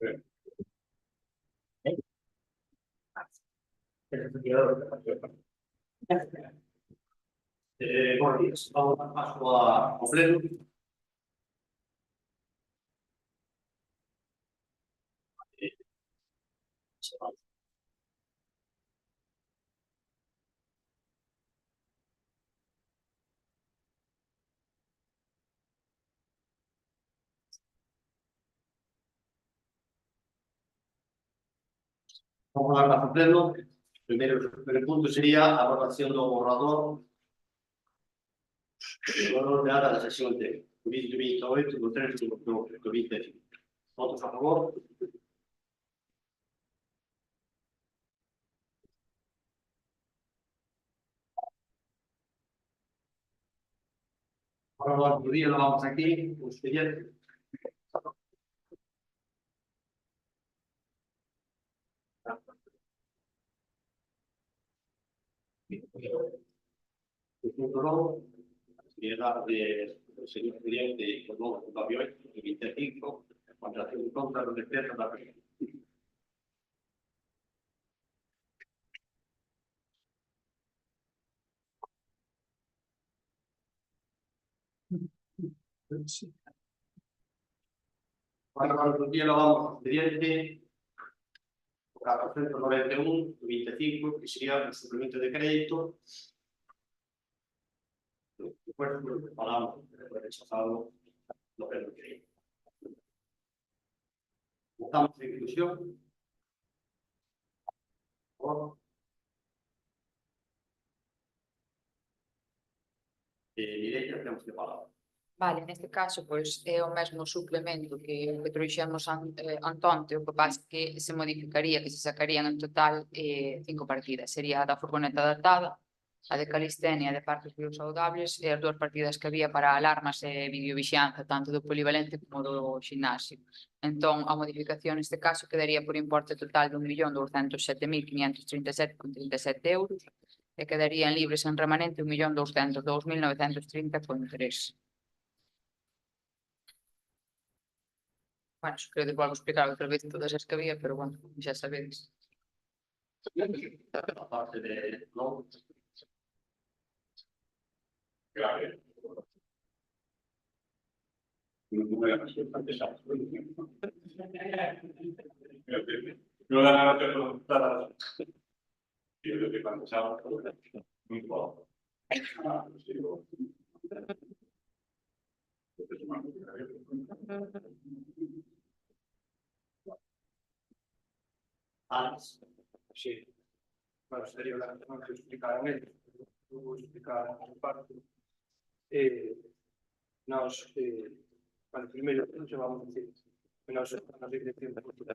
Buenos días. Vamos a paso ao pleno. Vamos a dar paso ao pleno. Primeiro punto sería a aprobación do borrador de ata da sesión de 2028 do 3 de outubro do 2025. Votos a favor. Ahora do día lo vamos aquí, o expediente. O punto 9, actividade do señor presidente do novo Octavio 8, 25, contratación de compra do decreto da región. Ahora do día lo vamos ao expediente 491, 25, que sería o suplemento de crédito. Después falamos do rechazado do pleno de crédito. Estamos en discusión. Mireia, temos que falar. Vale, neste caso, pois, é o mesmo suplemento que trouxemos antonte, o que pasa que se modificaría, que se sacarían en total 5 partidas. Sería a da furgoneta adaptada, a de calistenia de parques biosaudables e as 2 partidas que había para alarmas e videovixianza, tanto do polivalente como do ximnasio. Entón, a modificación neste caso quedaría por importe total de 1.207.537,37 euros e quedarían libres en remanente 1.202.930,3. Bueno, creo que volvo a explicar outra vez todas as que había, pero bueno, xa sabedes. A parte de no. Claro. No dan nada que preguntar. Yo creo que cuando se haga muy poco. Sí. Bueno, sería la que explicaron ellos. Vou explicar a parte. Nós, bueno, primeiro, xa vamos a decir que nós estamos na dirección da cultura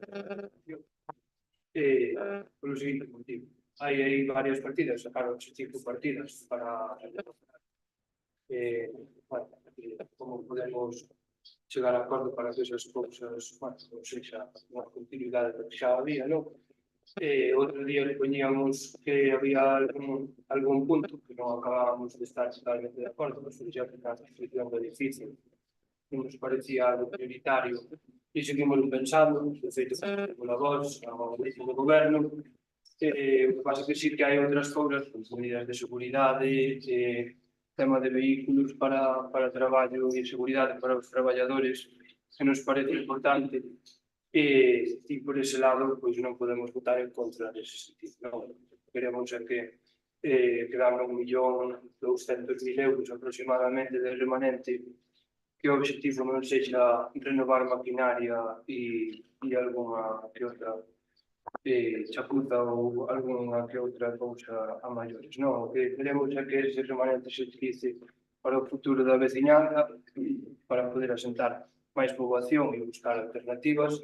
polo seguinte motivo. Hai varias partidas, sacaron 5 partidas para como podemos chegar a acordo para que esas cousas, bueno, ou seja, unha continuidade do que xa había, non? Outro día le poñíamos que había algún punto que non acabábamos de estar totalmente de acordo, mas xa que a construcción do edificio non nos parecía algo prioritario e seguimos pensando, de feito, pola voz, ao grupo do goberno, o que pasa que sí que hai outras cousas, como medidas de seguridade, tema de vehículos para traballo e seguridade para os traballadores, que nos parece importante. E por ese lado, pois non podemos votar en contra dese sentido. Queremos que quedaron 1.200.000 euros aproximadamente de remanente, que o objetivo non sexa renovar maquinaria e alguna que outra chapuza ou alguna que outra cousa a maiores. Non, o que queremos é que ese remanente se utilice para o futuro da veciñanza, para poder asentar máis poboación e buscar alternativas.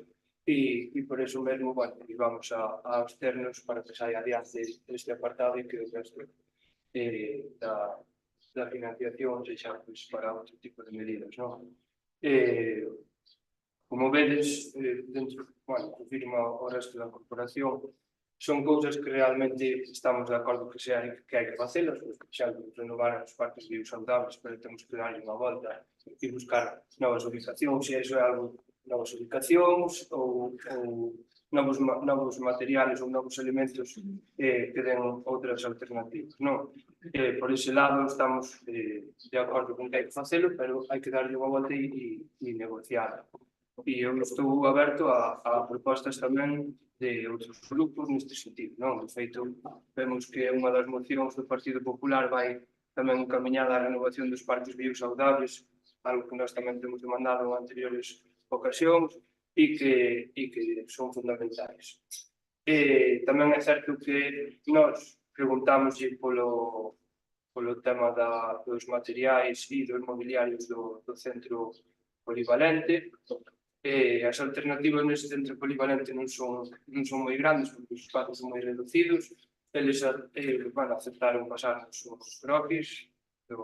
E por eso mesmo, bueno, vamos a absternos para que saia adiante este apartado e que o resto da financiación sexa para outro tipo de medidas, non? Como vedes, bueno, confirma o resto da corporación, son cousas que realmente estamos de acordo que hai que facelas, porque xa renovar os parques biosaudables, pero temos que darlle unha volta e buscar novas ubicacións, e iso é algo novas ubicacións ou novos materiales ou novos elementos que den outras alternativas, non? Por ese lado estamos de acordo con que hai que facelo, pero hai que darlle unha volta e negociar. E eu estou aberto a propostas tamén de outros grupos neste sentido, non? De feito, vemos que unha das mocións do Partido Popular vai tamén encaminhada á renovación dos parques biosaudables, algo que nós tamén temos demandado en anteriores ocasións e que son fundamentais. Tamén é certo que nós preguntamos polo tema dos materiais e dos mobiliarios do centro polivalente. As alternativas nese centro polivalente non son moi grandes porque os espazos son moi reducidos. Eles aceptaron pasar os croquis do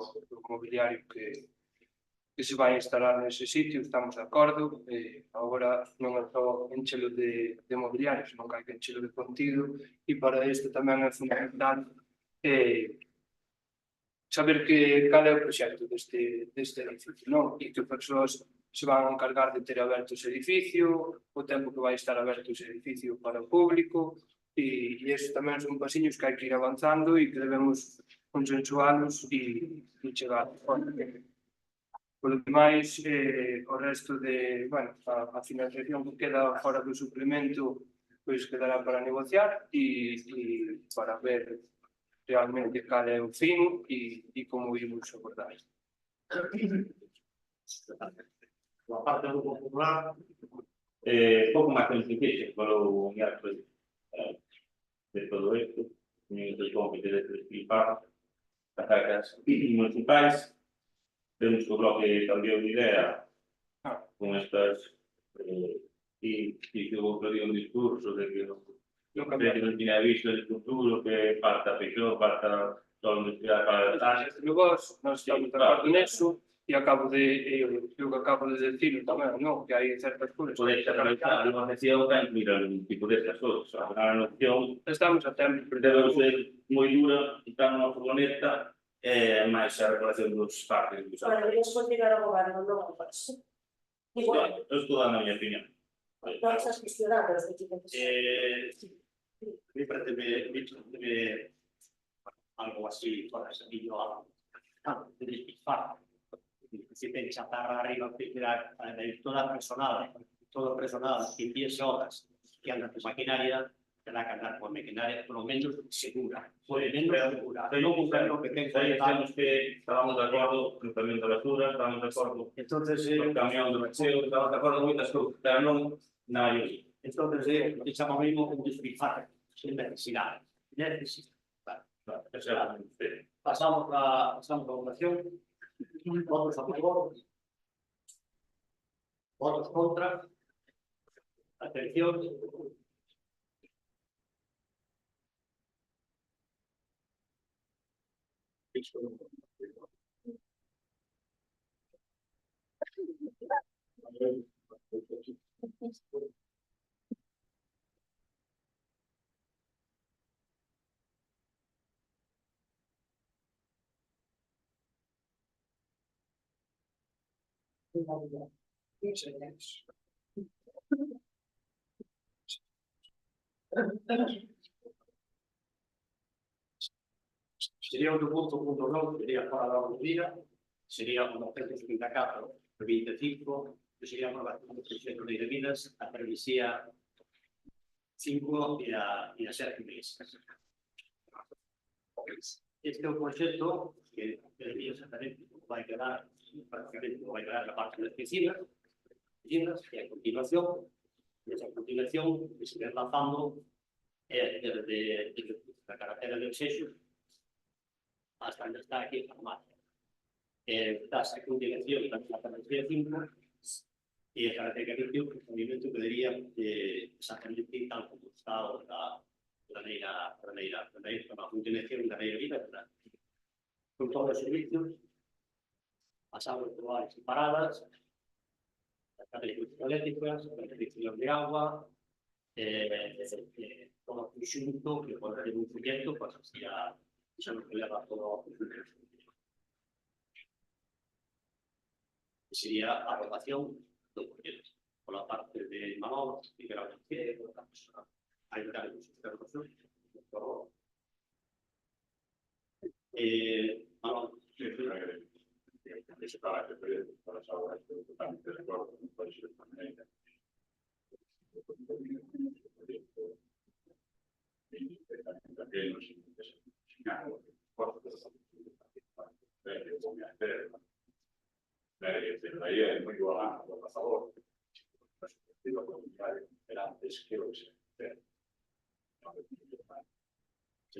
mobiliario que se vai instalar nese sitio, estamos de acordo. Agora non é só enchelo de mobiliario, senón que hai que enchelo de contido, e para isto tamén é fundamental saber cal é o proxecto deste edificio, non? E que persoas se van a encargar de ter aberto ese edificio, o tempo que vai estar aberto ese edificio para o público, e esos tamén son pasiños que hai que ir avanzando e que debemos consensualos e chegar. Por lo demais, o resto a financiación que queda fora do suplemento pois quedará para negociar e para ver realmente cal é o fin e como irmos abordar. Por parte do Grupo Popular, pouco máis que nos indique, falou en acto de todo isto, de como que debe explicar as cargas municipais. Vemos que o bloque cambiou de idea con estas e que outro día un discurso de que non tiña visto el futuro, que falta Peixó, falta toda a universidade para Nós estamos de acordo neso e eu que acabo de decir tamén, non? Que hai certas cousas. Poder realizar a negociación para incluir algún tipo destas cousas. A negociación Estamos a tempo. debe ser moi dura, está nunha furgoneta, máis a regulación dos parques. Deberías continuar ao goberno, non ao país. Igual, Eu estou dando a miña opinión. non estás cuestionando os equipos. Me parece algo así, para ese vídeo, de despilfar. Si pensa para arriba, toda personal que empiece horas, que anda con maquinaria, tendrá que andar con maquinaria, por lo menos segura. Por lo menos segura. No buscar lo que tenga. Sabemos que estábamos de acuerdo con el camión de basura, estábamos de acuerdo con el camión de baseo, estábamos de acuerdo con muchas cosas, pero no nada yo. Entonces, echamos mismo un despilfarre, sin necesidad. Pasamos a votación. Votos a favor. Votos contra. Abstención. Sería outro punto 9, sería para a día, sería o 934, 25, que sería a aprobación do proxecto de Vidas, a previsia 5 e a 7 meses. Este é o proxecto que debería exactamente vai quedar na parte das piscinas, e a continuación, que se vai lanzando desde a carretera de Seixos hasta onde está aquí a farmacia. Dáse a continuación da carretera 5 e a carretera 21, que é o movimento que diría exactamente tal como está a continuación da lei de vida, con todos os servicios, as aguas rituales separadas, as cadenas eléctricas, as restriccións de agua, todo o conxunto que pode ter un proxecto, pues xa non se leva todo o conxunto. Sería a aprobación do proxecto. pola parte de Manolo, e que era o que hai que dar os externos. Manolo, ese carácter para saber totalmente de acuerdo con puede ser de manera. También nos enseñaron es muy buena, por favor. Digo, era antes que lo que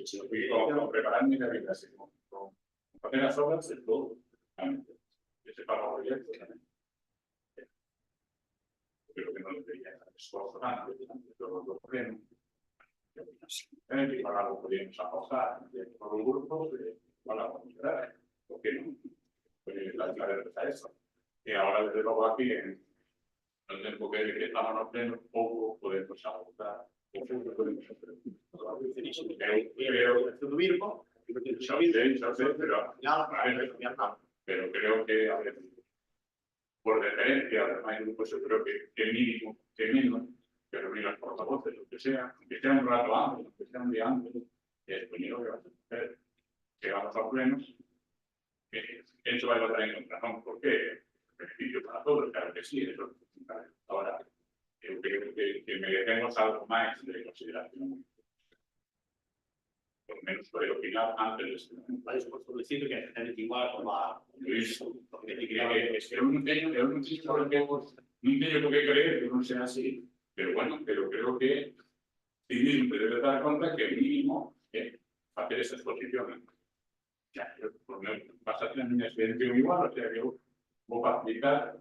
se lo fui preparando y la vida con apenas obras de todo. Ese pago proyecto también. Creo que no debería esfuerzo grande, todos los problemas. Y para algo podríamos apostar por un grupo para considerar, ¿por qué no? Pues la clave es eso. Y ahora, desde luego, aquí, en el tiempo que estamos en pleno, poco podemos apostar. Pero creo que, a ver, por deferencia, además, hay grupos, yo creo que mínimo, que reunir los portavoces, lo que sea un rato antes, aunque sea un día antes, es venido que va a hacer, que vamos a plenos, eso va a votar en contra, ¿no? Porque beneficio para todos, claro que sí, eso. Ahora, yo creo que merecemos algo más de consideración. Por lo menos puede opinar antes de Vale, por decir que es igual como a Luis. Es que no tengo por qué creer que no sea así, pero bueno, pero creo que sí mismo te debes dar cuenta que mínimo hacer esa exposición. Ya, por lo menos vas a tener una experiencia igual, o sea que voy a facilitar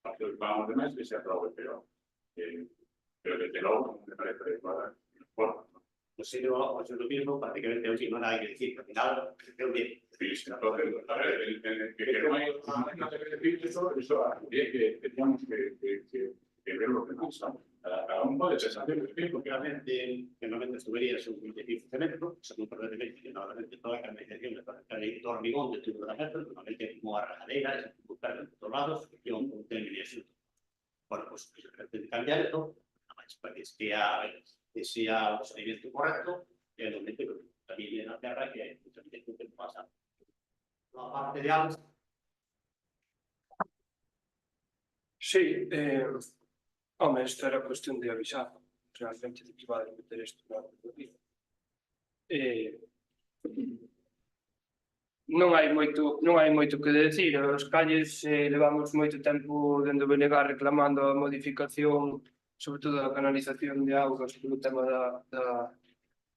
para que vamos de mes que se aprobe, pero desde luego me parece adecuada la forma. no sé, yo lo mismo, prácticamente no tiene nada que decir, al final, creo que Sí, entonces, a ver, que no hay que decir eso que teníamos que ver lo que pasa. Cada uno de esas porque realmente las tuberías son 25 metros, según permanentemente, que normalmente toda la canalización de hormigón de tubo de metros, normalmente como a rajaderas, buscar en todos lados, que un término. Bueno, pues de cambiar esto, para que sea un procedimiento correcto, y realmente también en la tierra que hay mucha gente que pasa. La parte de algo. Sí, home, isto era cuestión de avisar realmente de que va a meter isto na auditoría. Non hai moito que decir, os calles levamos moito tempo dende o Benegar reclamando a modificación, sobre todo a canalización de augas polo tema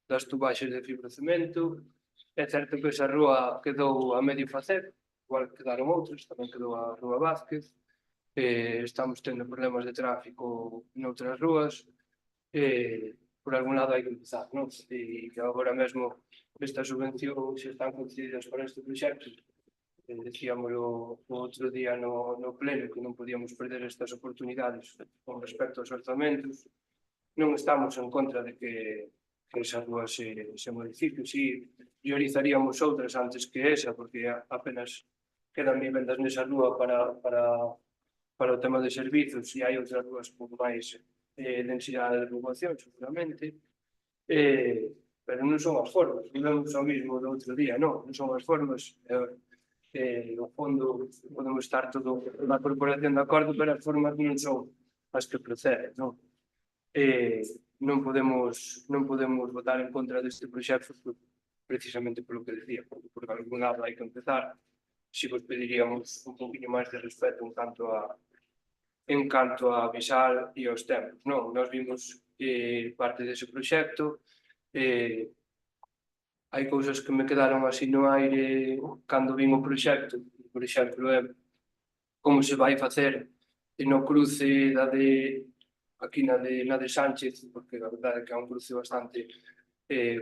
das tubaxes de fibrocemento. É certo que esa rúa quedou a medio facer, igual quedaron outras, tamén quedou a Rúa Vázquez. Estamos tendo problemas de tráfico noutras rúas, por algún lado hai que empezar, non? E agora mesmo esta subvención se están concedidas para este proxecto, decíamoslo o outro día no pleno que non podíamos perder estas oportunidades con respecto aos orzamentos. Non estamos en contra de que esa rúa se modifique, si priorizaríamos outras antes que esa, porque apenas quedan vivendas nesa rúa para o tema de servizos e hai outras rúas con máis densidade de poboación, seguramente, pero non son as formas, non son o mismo do outro día, non son as formas, no fondo podemos estar todo na corporación de acordo, pero as formas non son as que proceden, non? Non podemos votar en contra deste proxecto precisamente polo que decía, porque por algún lado hai que empezar. Si vos pediríamos un poquinho máis de respeto en canto a avisar e aos tempos. Non, nós vimos parte dese proxecto, hai cousas que me quedaron así no aire cando vim o proxecto, por exemplo, como se vai facer no cruce aquí na de Sánchez, porque a verdade é que é un cruce bastante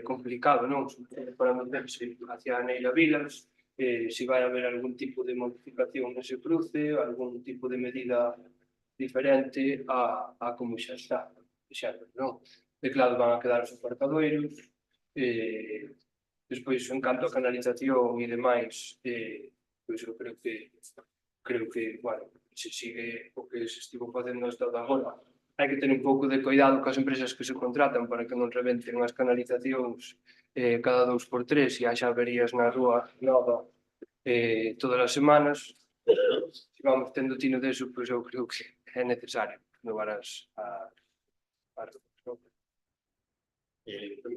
complicado, non? Para meterse hacia a Neira Vilas, se vai haber algún tipo de modificación nese cruce, algún tipo de medida diferente a como xa está, non? De claro, van a quedar os aparcadoiros, despois, en canto a canalización e demais, pois eu creo que, bueno, se sigue o que se estivo facendo hasta agora. Hai que ter un pouco de cuidado coas empresas que se contratan para que non rebenten as canalizacións cada 2x3 e haxa averías na rúa nova todas as semanas. Se vamos tendo tino deso, pois eu creo que é necesario renovar as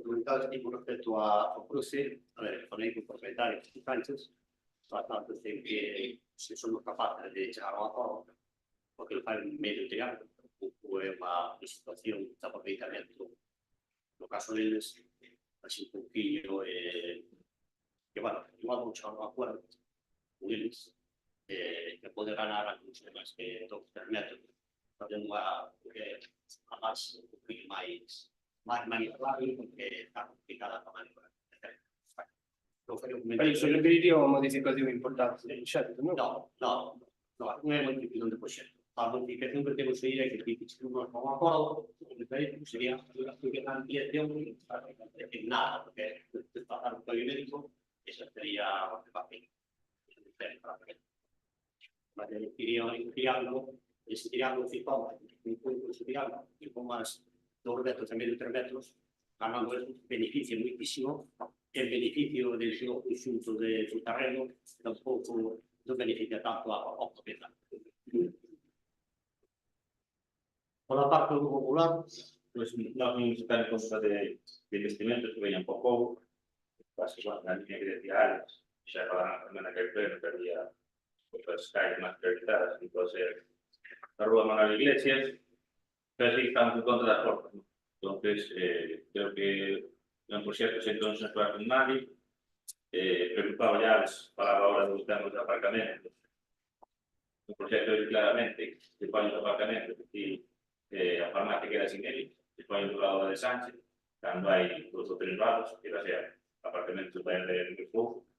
Comentado tipo respecto ao cruce, a ver, falei con propietarios e Sánchez, bastante de que se somos capaces de chegar a un acordo, porque ele fai un medio triángulo, é unha situación de aproveitamento, no caso deles, así un pouquinho, que, bueno, igual vou chegar a un acordo con eles, que pode ganar algúns temas que 2-3 metros, facendo a máis un pouquinho máis manipulable, porque está complicada a manipular. Pero iso requeriría unha modificación importante do proxecto, non? Non é modificación do proxecto. A modificación que temos que ir é que un acordo, sería a ampliación en nada, porque pasar un código médico, esa sería o papel. Mas ese triángulo ficou, ese triángulo, ficou máis 2 metros e medio, 3 metros, ganando un beneficio muitísimo, el beneficio del seu conjunto de su terreno tampouco non beneficia tanto ao propietario. Por la parte do popular, pues nós non estamos en contra de investimentos que veñan por pouco, casi igual na línea que decía Alex, xa falaban tamén naquel pleno que había outras calles máis priorizadas, que pode ser a Rúa Manuel Iglesias, pero sí estamos en contra das portas. Entonces, creo que non por cierto se entón se fue con nadie, preocupado ya, falaba ahora dos temas de aparcamentos. O proxecto é claramente que poñen os aparcamentos aquí, a farmacia queda sin ele, se poñen do lado de Sánchez, cando hai 2 ou 3 lados, que va ser aparcamentos para el pouco,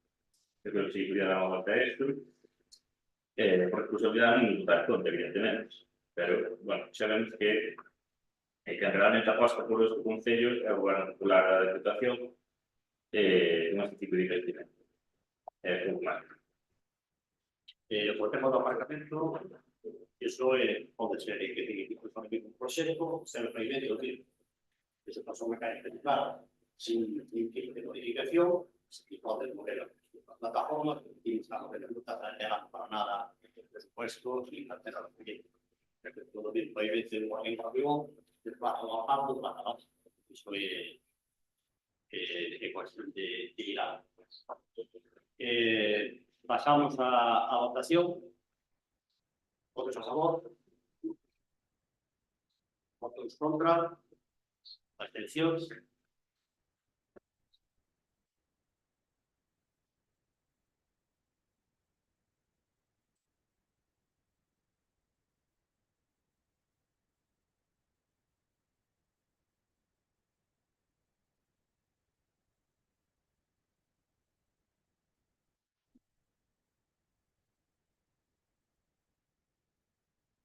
que creo que se podría dar unha volta a isto, porque pues olvidaron non votar contra, evidentemente, pero, bueno, sabemos que realmente aposta por este Concello é o Goberno Popular da Deputación con este tipo de investimento. É pouco máis. O tema do aparcamento, iso pode ser que teña que fazer un proxecto, ser o pavimento que se pasou unha calle clara, sin tipo de modificación, e pode mover a plataforma, e está mover a ruta para nada presupuesto e cartera de proyecto. Todo bien, pavimento de un camión, de plazo bajado, plazo abajo. Iso é cuestión de ir a. Pasamos a votación. Votos a favor. Votos contra. Abstencións.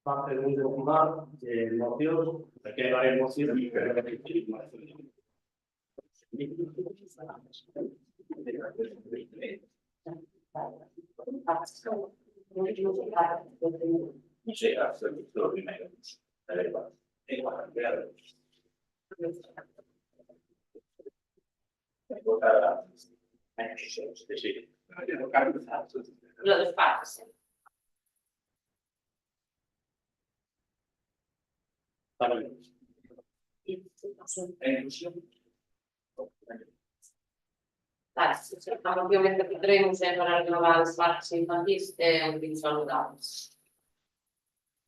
Parte del mundo popular, moción, que hay varias mociones, Non sei, a servizio di me, Lo dos partes. A moción que traemos é para renovar os parques infantís e os saludables.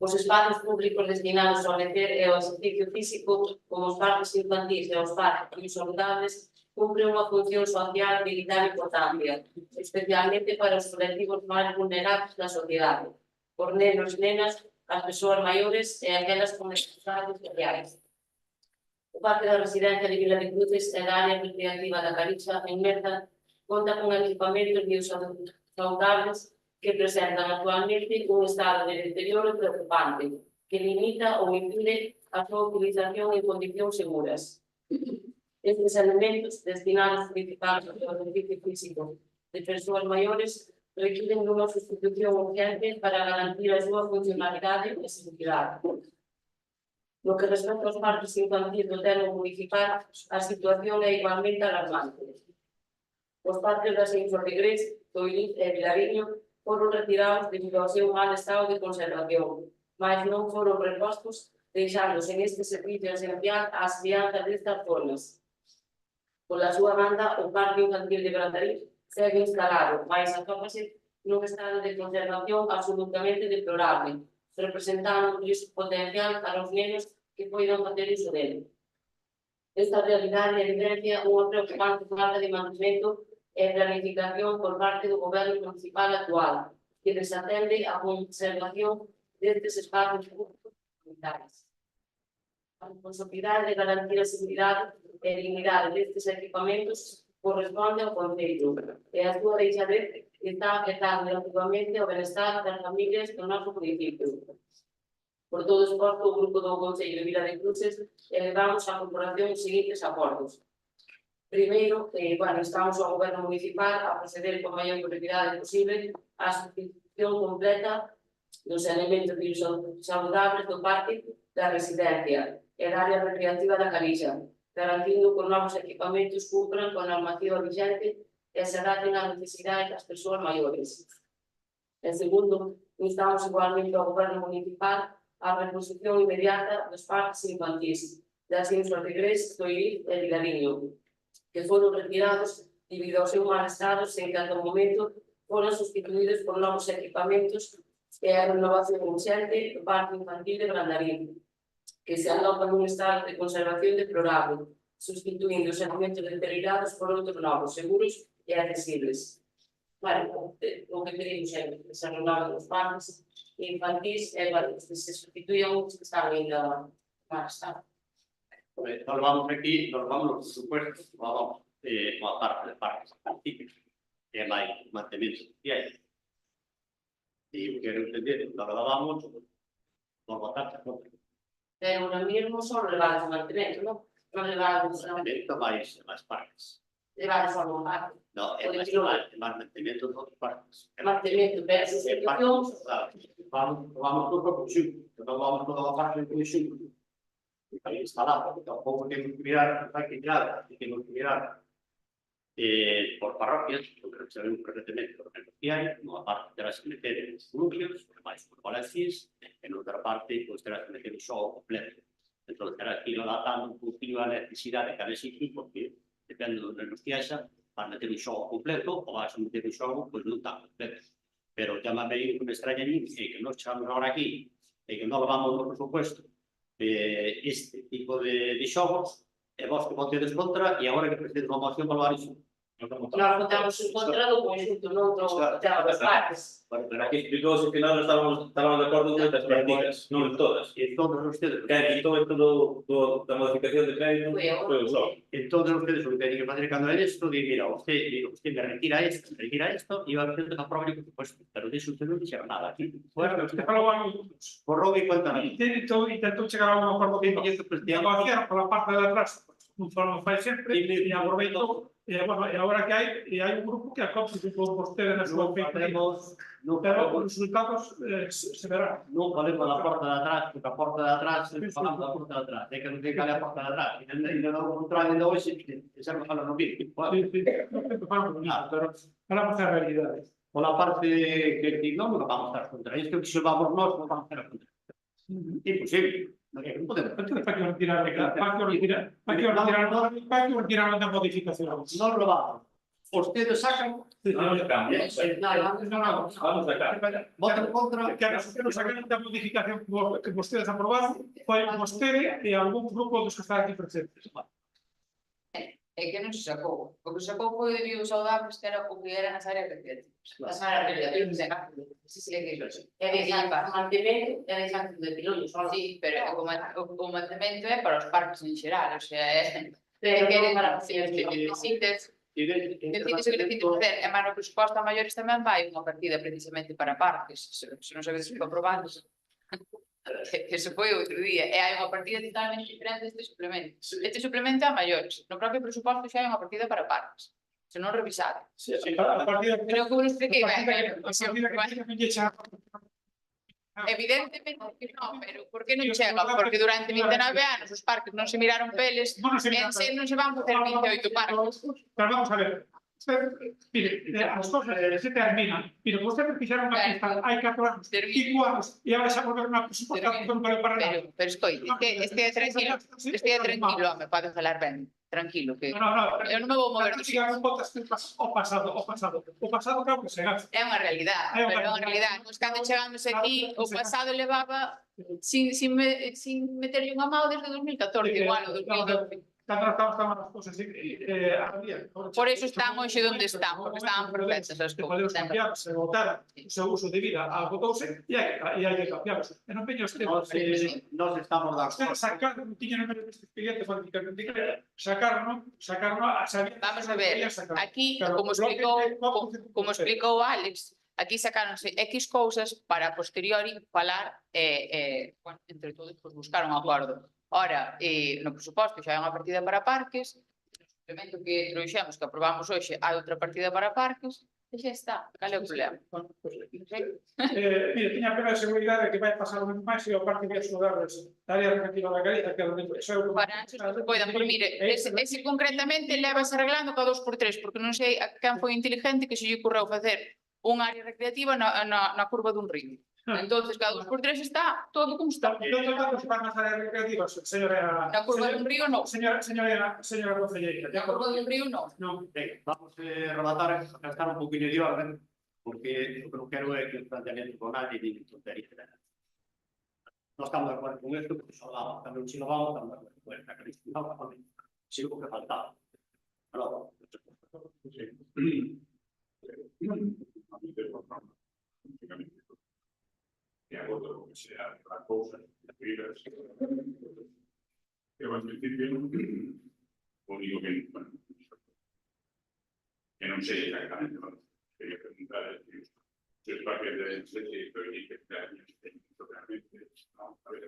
Os espazos públicos destinados ao lecer e ao exercicio físico, como os parques infantís e os parques saludables, cumpre unha función social de vital importancia, especialmente para os colectivos máis vulnerables da sociedade, por nenos, nenas, as persoas maiores e aquelas con necesidades especiais. O Parque da Residencia de Vila de Cruces e da área recreativa da Carixa, en Merda, conta con equipamentos biosaudables que presentan actualmente un estado de deterioro preocupante, que limita ou impide a súa utilización en condicións seguras. Estes elementos, destinados principalmente ao exercicio físico de persoas maiores, requieren dunha sustitución urgente para garantir a súa funcionalidade e seguridade. No que respecta aos parques infantis do termo municipal, a situación é igualmente alarmante. Os parques das Eixos de Gres, Toiliz e Vilariño foron retirados debido ao seu mal estado de conservación, mas non foron repostos, deixándose neste servicio esencial ás crianzas destas zonas. Pola súa banda, o Parque Infantil de Brandariz segue instalado, mas atópase nun estado de conservación absolutamente deplorable, representando un risco potencial para os nenos que poidan facer uso dele. Esta realidade evidencia unha preocupante falta de mantemento e planificación por parte do Goberno municipal actual, que desatende a conservación destes espacios públicos comunitarios. A responsabilidade de garantir a seguridade e dignidade destes equipamentos corresponde ao Concello, e a súa deixadez está afectando negativamente o benestar das familias do noso municipio. Por todo esforzo, o Grupo do Concello de Vila de Cruces elevamos a corporación os seguintes acordos. Primeiro, estamos ao Goberno Municipal a proceder con a maior brevidade posible á substitución completa dos elementos saudables do parque da residencia e da área recreativa da Calixa, garantindo que os novos equipamentos cumpran con a normativa vigente e se adapten ás necesidades das persoas maiores. En segundo, instamos igualmente ao Goberno Municipal a reposición inmediata dos parques infantis das Eixos de Gres, Toiliz e Vilariño, que foron retirados debido ao seu mal estado sen que ata o momento foron sustituídos por novos equipamentos e a renovación urgente do Parque Infantil de Brandariz, que se aloca nun estado de conservación deplorable, sustituindo os elementos deteriorados por outros novos, seguros e accesibles. O que pedimos é que se renoven os parques infantis e que se sustituían os que están ainda mal estado. Nos vamos aquí, nos vamos los presupuestos, vamos a parte de parques infantiles, que hai mantemento social. E eu quero entender, nos vamos por votar contra. Pero ahora mismo son levados a mantemento, non? Non levados a Mantemento máis parques. levados a un parque. No, é máis mantemento dos outros parques. Mantemento, pero a sustitución, Vamos todo para o conxunto, non vamos toda a parte do conxunto. Aí instalado, porque tampouco temos que mirar, hai que mirar, temos que mirar por parroquias, eu creo que sabemos perfectamente por exemplo que hai, nunha parte terás que meter os núcleos, máis por colexios, e noutra parte, pois terás que meter o xogo completo. Entón, terás que ir adaptando un pouquinho a necesidade de cada sitio, porque depende dos nenos que haxa, vas meter un xogo completo, ou vas meter un xogo, pois non tan completo. Pero llámame aí que me extraña a mí, que nos chegamos agora aquí, e que non levamos no presupuesto este tipo de xogos, e vos que votedes contra, e agora que preciso unha moción para levar iso. nós votamos en contra do conxunto, non do tema dos parques. Pero aquí explicouse que nós estábamos de acordo con estas prácticas, non en todas. E todos ustedes, Que quitou todo da modificación de crédito foi o só. entonces ustedes o que teñen que facer cando é isto, di, mira, usted me retira isto, e va a hacer que aprobe o presupuesto, pero disso usted non dixeron nada aquí. Bueno, usted falou Por Robi, cuéntame. intentou chegar a un acordo con negociar pola parte de atrás, non fai sempre, e aproveitou, e agora que hai un grupo que acopse con vostede na súa feita, pero os resultados se verán. Non podemos a porta de atrás, porque a porta de atrás, falamos da porta de atrás, é que non ten que a porta de atrás, e non o contrario de hoxe, que xa non falan no vídeo. Pero falamos a realidade. Pola parte que non vamos a estar contra isto, que se vamos nós, non vamos a estar contra. Imposible. Non podemos. Entonces, para que retirar a modificación. Non lo vamos. Ustedes sacan, Non sacamos. Vamos a sacar. votan contra. Que a nosotros sacaron da modificación que vostedes aprobaron foi vostede e algún grupo dos que están aquí presentes. É que non se sacou. O que se sacou foi de vivos saudables, que era o que eran as áreas recreativas. As áreas recreativas. Sí, é que E deixan mantemento e deixan de pilón. sí, pero o mantemento é para os parques en xeral, o sea, Pero que non para necesites facer, e máis no presuposto a maiores tamén vai unha partida precisamente para parques, se non sabedes que aprobando, que se foi outro día, e hai unha partida totalmente diferente deste suplemento. Este suplemento é a maiores, no propio presuposto xa hai unha partida para parques. se non revisado. Sí, a partir de Creo que vos expliquei ben, evidentemente que non, pero por que non chega? Porque durante 29 anos os parques non se miraron peles, en se non se van facer 28 parques. Pero vamos a ver. Mire, as cosas se terminan. Mire, vostedes fixeron unha pista hai 4 anos, 5 anos, e agora xa volveron a presupuestación para nada. Pero escoite, estea tranquilo, home, pode falar ben, tranquilo, que No, eu non me vou mover do sitio. digamos, botas o pasado. O pasado claro que se gasta. É unha realidade, É unha pero é unha realidade. realidade. Nos cando chegamos aquí, o pasado levaba sin meterlle unha mão desde 2014, igual, o 2012. Cando estaban as cosas había. Por eso están hoxe onde están, porque estaban perfectas as Podemos cousas. cambiar, se votara o seu uso de vida agotouse e hai que cambiarlos. E non veño este. Nos estamos de acordo. Sacaron, tiñan en este expediente políticamente claro, sacaron a saber. Vamos a ver, aquí, Claro, como explicou Alex, aquí sacáronse X cousas para a posteriori falar, bueno, entre todos, pues, buscar un acordo. Ora, no presuposto xa hai unha partida para parques, no suplemento que trouxemos, que aprobamos hoxe, hai outra partida para parques, e xa está, cal é o problema? Mire, tiña a plena seguridade que vai pasar o mesmo máis e o parque de axudarles da área recreativa da Galiza, que é onde eso é o que Para antes que se poidan, pero mire, ese concretamente levase arreglando cada 2x3, porque non sei a quen foi inteligente que se lle ocurreu facer unha área recreativa na curva dun río. Entonces, cada 2x3 está todo como está. Entón, datos para as áreas recreativas, señora... Na curva dun río, non. Señora concelleira. Na curva dun río, non. Non. Vamos a rematar, a gastar un poquinho de orden, porque o que non quero é que o planteamento con nadie diga tontería. Non estamos de acordo con isto, porque só daba, tamén se lo vamos, estamos de acordo con esta característica, si o que faltaba. Pero, que agoto lo que sea, las cosas, las vidas. Pero en principio, lo único que, bueno, que no sé exactamente, bueno, quería preguntar es si el parque de Sete y que años realmente, no, a ver,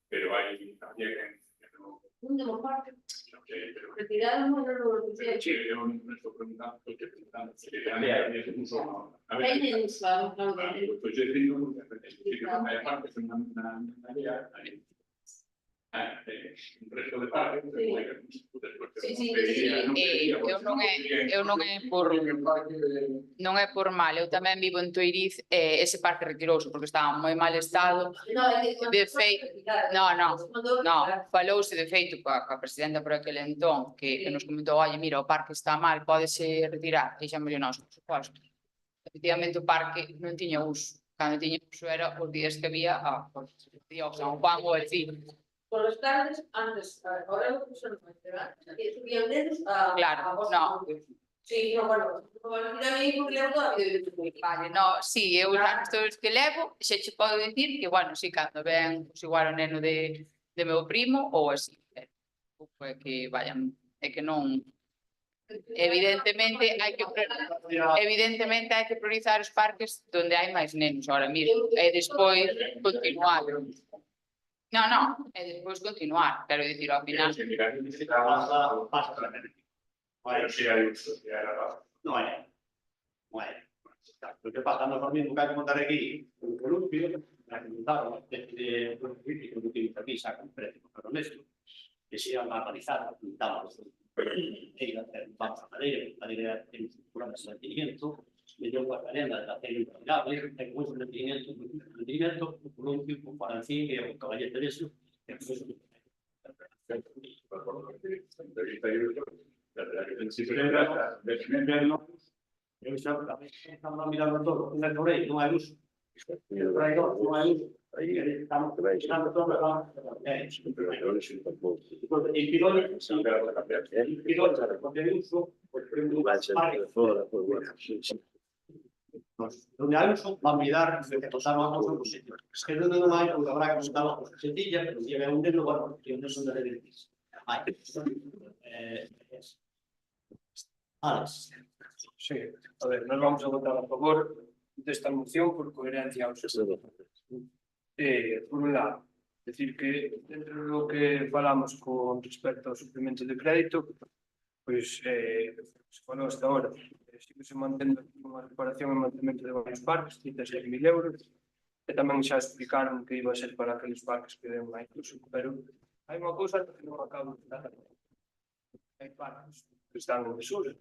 pero hay también que no, no sé, pero Retiraron o non lo sí, yo no me estoy preguntando, porque preguntando, si también se puso, a ver, pues yo digo, hay aparte es una área, hay un resto de parques, non é por mal, eu tamén vivo en Toiriz, ese parque retirouse porque estaba en moi mal estado. De feito, falouse de feito coa presidenta por aquel entón que nos comentou, oye, mira, o parque está mal, pódese retirar, e xa me nós, por suposto. Efectivamente o parque non tiña uso, cando tiña uso era os días que había o San Juan ou así. Por las tardes, antes, ahora lo pusieron que subían dedos a... Claro, no. Sí, no, bueno, tamén porque levo toda a vida. Vale, no, sí, eu os anos que levo, xa che podo dicir que, bueno, si cando ven, pues, igual o neno de meu primo, ou así, é que vayan, é que non... Evidentemente hai que priorizar os parques onde hai máis nenos, ahora, mire, e despois continuar. No, e despois continuar, quero dicir, ao final. pasa claramente. Pero si hay uso, si hay la No é. Lo que pasa, nos dormimos que hai que montar aquí un columpio, para que montar unha especie de político que utiliza aquí, saca un precio para honesto, que se iban a analizar, pintamos, vamos a madeira tem un programa de mantenimiento, me dio coa calenda de hacer improbable, ten un mantenimiento, un columpio, un parancín e un caballete de eso, que é eso. Eu xa estamos mirando todo, un errorei, non hai uso. Non hai uso. Aí estamos mirando todo, il pilone, quando è uso, donde hai uso, van mirar que tosaron a cosa no sitio. Que non hai, porque habrá que montar a cosa sencilla, pero si hai un dedo, bueno, que non son de redes. Alex. Sí, a ver, nós vamos a votar a favor desta moción por coherencia aos por un lado, decir que dentro do que falamos con respecto ao suplemento de crédito, pois, se falou hasta ahora, síguese mantendo unha reparación e mantemento de varios parques, 36.000 euros, e tamén xa explicaron que iba a ser para aqueles parques que den máis uso, pero hai unha cousa que non acabo de dar. Hai parques que están en desuso,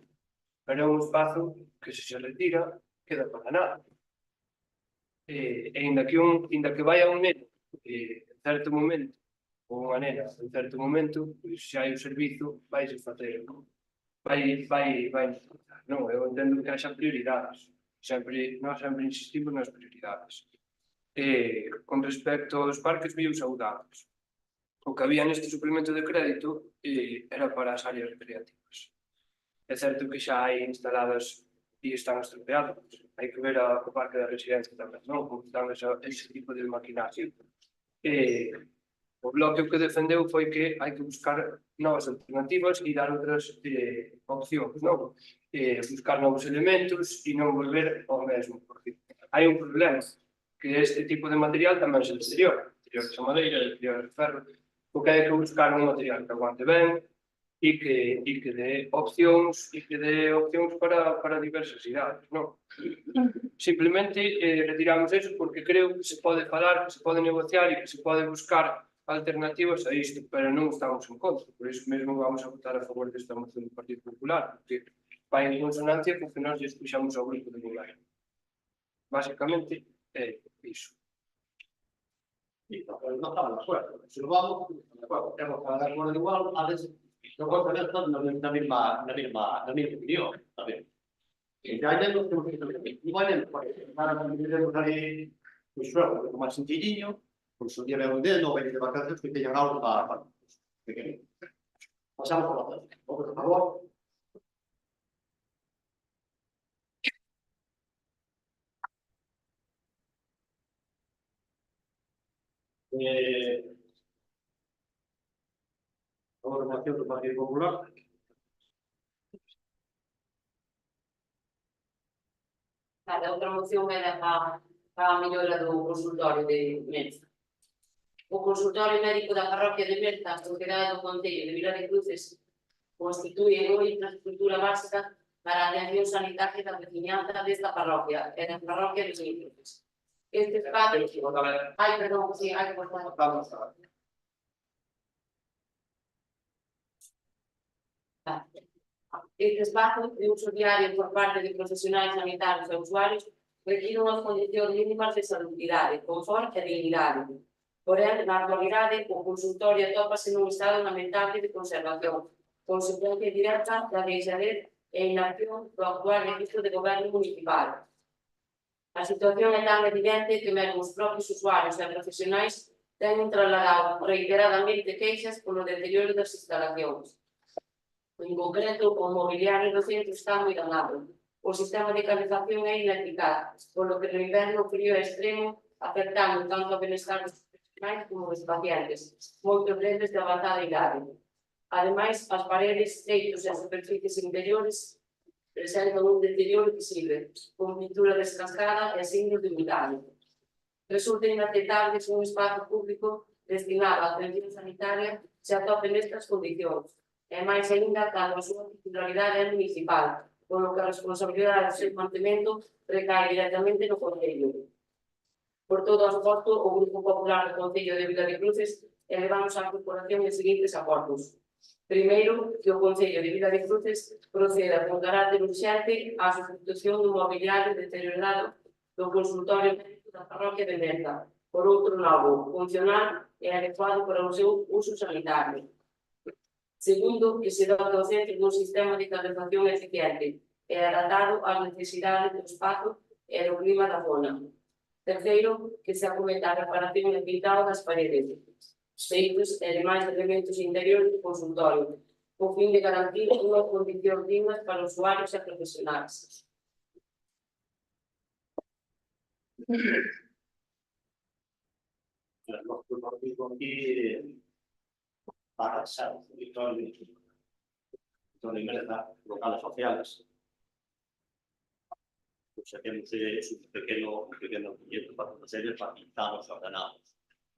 pero é un espazo que se retira queda para nada. E inda que vai a un neno en certo momento, ou unha nena en certo momento, pois se hai o servizo, vai se facer, non? Vai necesitar, non? Eu entendo que haxa prioridades. Nós sempre insistimos nas prioridades. Con respecto aos parques biosaudables, o que había neste suplemento de crédito era para as áreas recreativas. É certo que xa hai instaladas e están estropeadas, hai que ver o parque da residencia tamén, non? Como están ese tipo de maquinario. O bloque que defendeu foi que hai que buscar novas alternativas e dar outras opcións, non? Buscar novos elementos e non volver ao mesmo, porque hai un problema, que este tipo de material tamén se deteriora, deteriora a madeira, deteriora o ferro, o que hai que buscar un material que aguante ben e que dé opcións para diversas idades, non? Simplemente retiramos eso porque creo que se pode falar, que se pode negociar e que se pode buscar alternativas a isto, pero non estamos en contra. Por iso mesmo vamos a votar a favor desta moción do Partido Popular, porque vai en consonancia con que nós expuxamos ao grupo de goberno. Básicamente é iso. Sí, pero no estamos de acuerdo. Si lo vamos, de acuerdo, tenemos que hablar por igual, a veces no tener todos na mesma opinión, tamén. E ya tenemos que ir igual, para que ali o suelo, máis sencilliño, pois o día un dedo, vai de vacaciones que teñan algo para pequeno. Pasamos por la tarde. Por favor. Agora a moción do Partido Popular. A outra moción era para a mellora do consultorio de Merza. O consultorio médico da parroquia de Merza, propiedade do Concello de Vila de Cruces, constitúe unha infraestructura básica para a atención sanitaria da veciñanza desta parroquia e da parroquia de Vila de Cruces. Este espacio... Ai, perdón, sí, hai que cortar. Este espazo de uso diario por parte de profesionais sanitarios e usuarios require unhas condicións mínimas de salubridade, confort e dignidade. Porén, na actualidade, o consultorio atópase nun estado lamentable de conservación, consecuencia directa da deixadez e inacción do actual registro de goberno municipal. A situación é tan evidente que mesmo os propios usuarios e profesionais teñen trasladado reiteradamente queixas polo deterioro das instalacións. En concreto, o mobiliario do centro está moi danado. O sistema de calefacción é ineficaz, polo que no inverno frío é extremo, afectando tanto o benestar dos profesionais como dos pacientes, moitos deles de avanzada idade. Ademais, as paredes, teitos e superficies interiores presentan un deterioro visible, con pintura descascada e signos de humidade. Resulta inaceptable que un espazo público destinado á atención sanitaria se atope nestas condicións, e máis ainda cando a súa titularidade é municipal, polo que a responsabilidade do seu mantemento recae directamente no Concello. Por todo o aspecto, o Grupo Popular do Concello de Vila de Cruces elevamos á corporación os seguintes acordos. Primeiro, que o Concello de Vila de Cruces proceda con carácter urxente á sustitución do mobiliario deteriorado do consultorio médico da parroquia de Merza, por outro lado, funcional e adecuado para o seu uso sanitario. Segundo, que se dote ao centro dun sistema de calefacción eficiente e adaptado ás necesidades do espazo e do clima da zona. Terceiro, que se acometa a reparación e pintado das paredes, teitos e demais elementos interiores do consultorio, con fin de garantir unhas condicións dignas para os usuarios e profesionais. Nuestro partido aquí para ser territorio de Merza, locales sociales. Pues hacemos un pequeño proyecto para hacer para pintarlos y ordenarlos.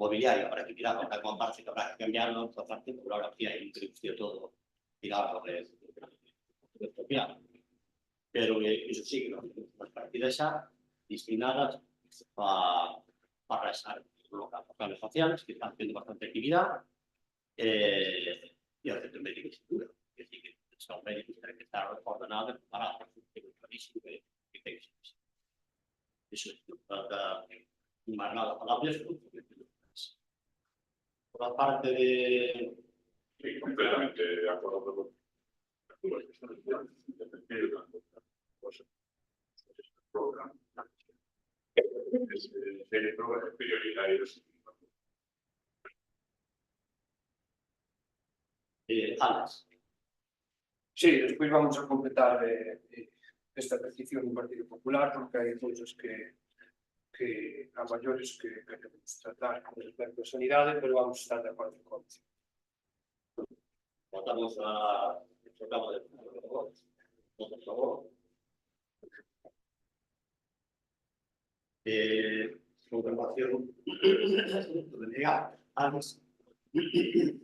Mobiliario, para que tiramos alguna parte que habrá que cambiarlo, otra parte, por ahora aquí hay un todo tirarlo de expropiar. Pero iso sí, as partidas xa destinadas para esa local, os planes sociales, que están tendo bastante actividade, e o centro médico de estructura. É dicir, que son médicos que ten que estar ordenados, preparados, que é clarísimo que ten que ser. Iso é para máis nada palabras. Por a parte de... Sí, completamente de acuerdo con prioritarios. Alas. Sí, despois vamos a completar esta petición do Partido Popular porque hai cousas que a maiores que queremos tratar con respecto á sanidade, pero vamos a estar de acordo con isso. Votamos a programa de votos, por favor. Confirmación de negar, Alas.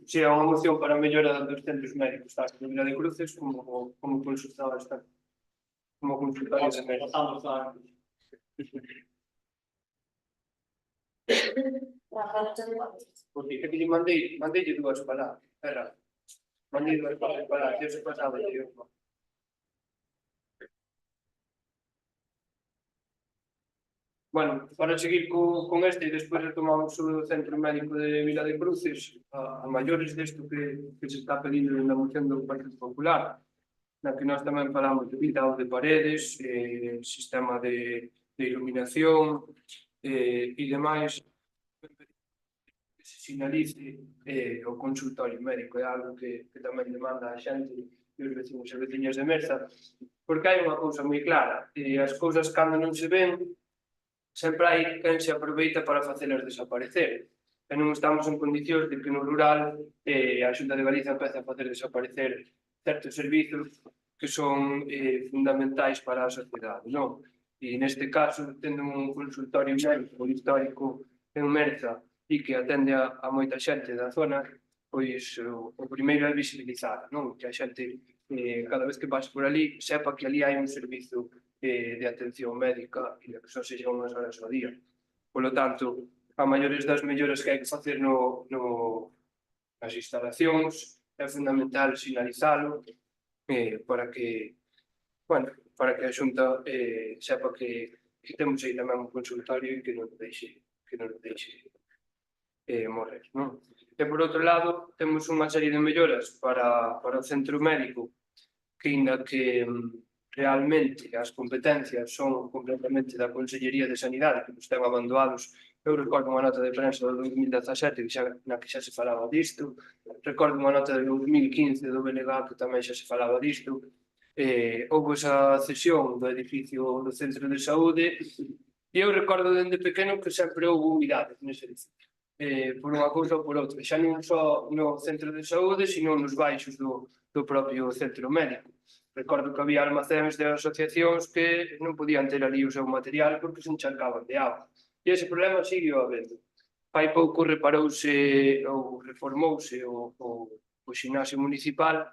Si é unha moción para a mellora dos centros médicos da Comunidad de Cruces como consultado está como consultorio de médicos. Votamos a... Porque é que lle mandei dúas palabras, era. Mandei dúas palabras, eu se pasaba e eu. Bueno, para seguir con este e despois retomamos o Centro Médico de Vila de Cruces, a maiores desto que se está pedindo na moción do Partido Popular, na que nós tamén falamos de vidao de paredes, sistema de iluminación e demais, que se sinalice o consultorio médico, é algo que tamén demanda a xente e os vecinos e veciñas de Merza, porque hai unha cousa moi clara, as cousas cando non se ven, sempre hai quen se aproveita para facelas desaparecer. E non estamos en condicións de que no rural a Xunta de Galicia empece a facer desaparecer certos servizos que son fundamentais para a sociedade, non? E neste caso, tendo un consultorio médico histórico en Merza e que atende a moita xente da zona, pois o primeiro é visibilizar, non? Que a xente, cada vez que pase por ali, sepa que ali hai un servizo de atención médica e que só sexa unhas horas ao día. Por lo tanto, a maiores das melloras que hai que facer nas instalacións é fundamental sinalizalo para que a Xunta sepa que temos aí tamén un consultorio e que non deixe morrer, non? E por outro lado, temos unha serie de melloras para o centro médico que, inda que realmente as competencias son completamente da Consellería de Sanidade, que nos ten abandonados. Eu recordo unha nota de prensa do 2017 na que xa se falaba disto, recordo unha nota do 2015 do BNG que tamén xa se falaba disto. Houve esa cesión do edificio do centro de saúde e eu recordo dende pequeno que sempre houve humidade nese edificio, por unha cousa ou por outra, xa non só no centro de saúde, sino nos baixos do propio centro médico. Recordo que había almacéns de asociacións que non podían ter ali o seu material porque se encharcaban de auga. E ese problema sigue habendo. Fai pouco reparouse ou reformouse o ximnasio municipal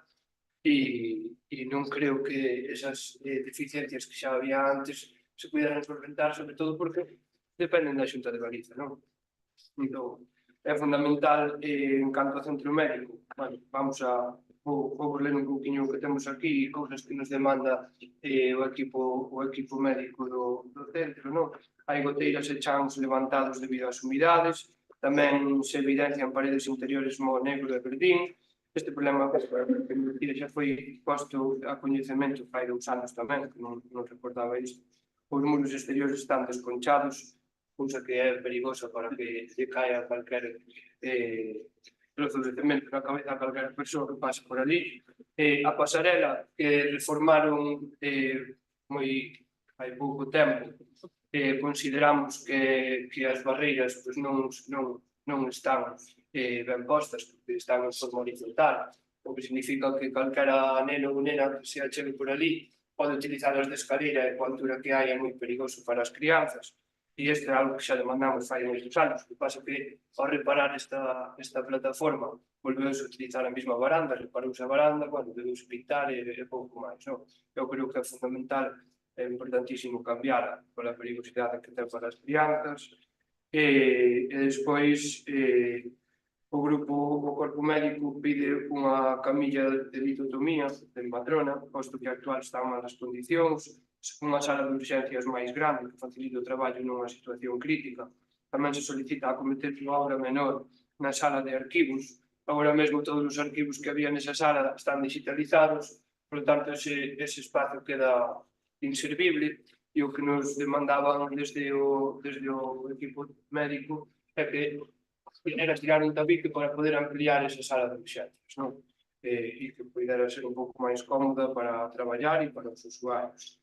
e non creo que esas deficiencias que xa había antes se puderan solventar, sobre todo porque dependen da Xunta de Galicia, non? Entón, é fundamental en canto ao centro médico. Bueno, vou ler un pouquinho o que temos aquí, cousas que nos demanda o equipo médico do centro, non? Hai goteiras e chans levantados debido ás humidades, tamén se evidencian paredes interiores mo negro e verdín. Este problema que xa foi posto a coñecemento fai 2 anos tamén, que non recordaba isto. Os muros exteriores están desconchados, cousa que é perigosa para que se caia calquer trozo de cemento na cabeza a calquera persoa que pase por ali. A pasarela que reformaron hai pouco tempo, consideramos que as barreiras non están ben postas porque están en forma horizontal, o que significa que calquera neno ou nena que se achegue por ali pode utilizar as de escaleira e coa altura que hai é moi perigoso para as crianzas. e este é algo que xa demandamos fai moitos anos. O que pasa que, ao reparar esta plataforma, volveuse a utilizar a mesma varanda, reparouse a varanda, bueno, debeuse pintar e pouco máis, non? Eu creo que é fundamental, é importantísimo cambiar pola perigosidade que ten para as crianzas, e despois o corpo médico pide unha camilla de litotomía de matrona, posto que a actual está en malas condicións, unha sala de urxencias máis grande que facilite o traballo nunha situación crítica. Tamén se solicita acometer unha obra menor na sala de arquivos. Agora mesmo todos os arquivos que había nesa sala están digitalizados, por lo tanto ese espacio queda inservible, e o que nos demandaban desde o equipo médico é que era tirar un tabique para poder ampliar esa sala de urxencias, non? E que pudera ser un pouco máis cómoda para traballar e para os usuarios.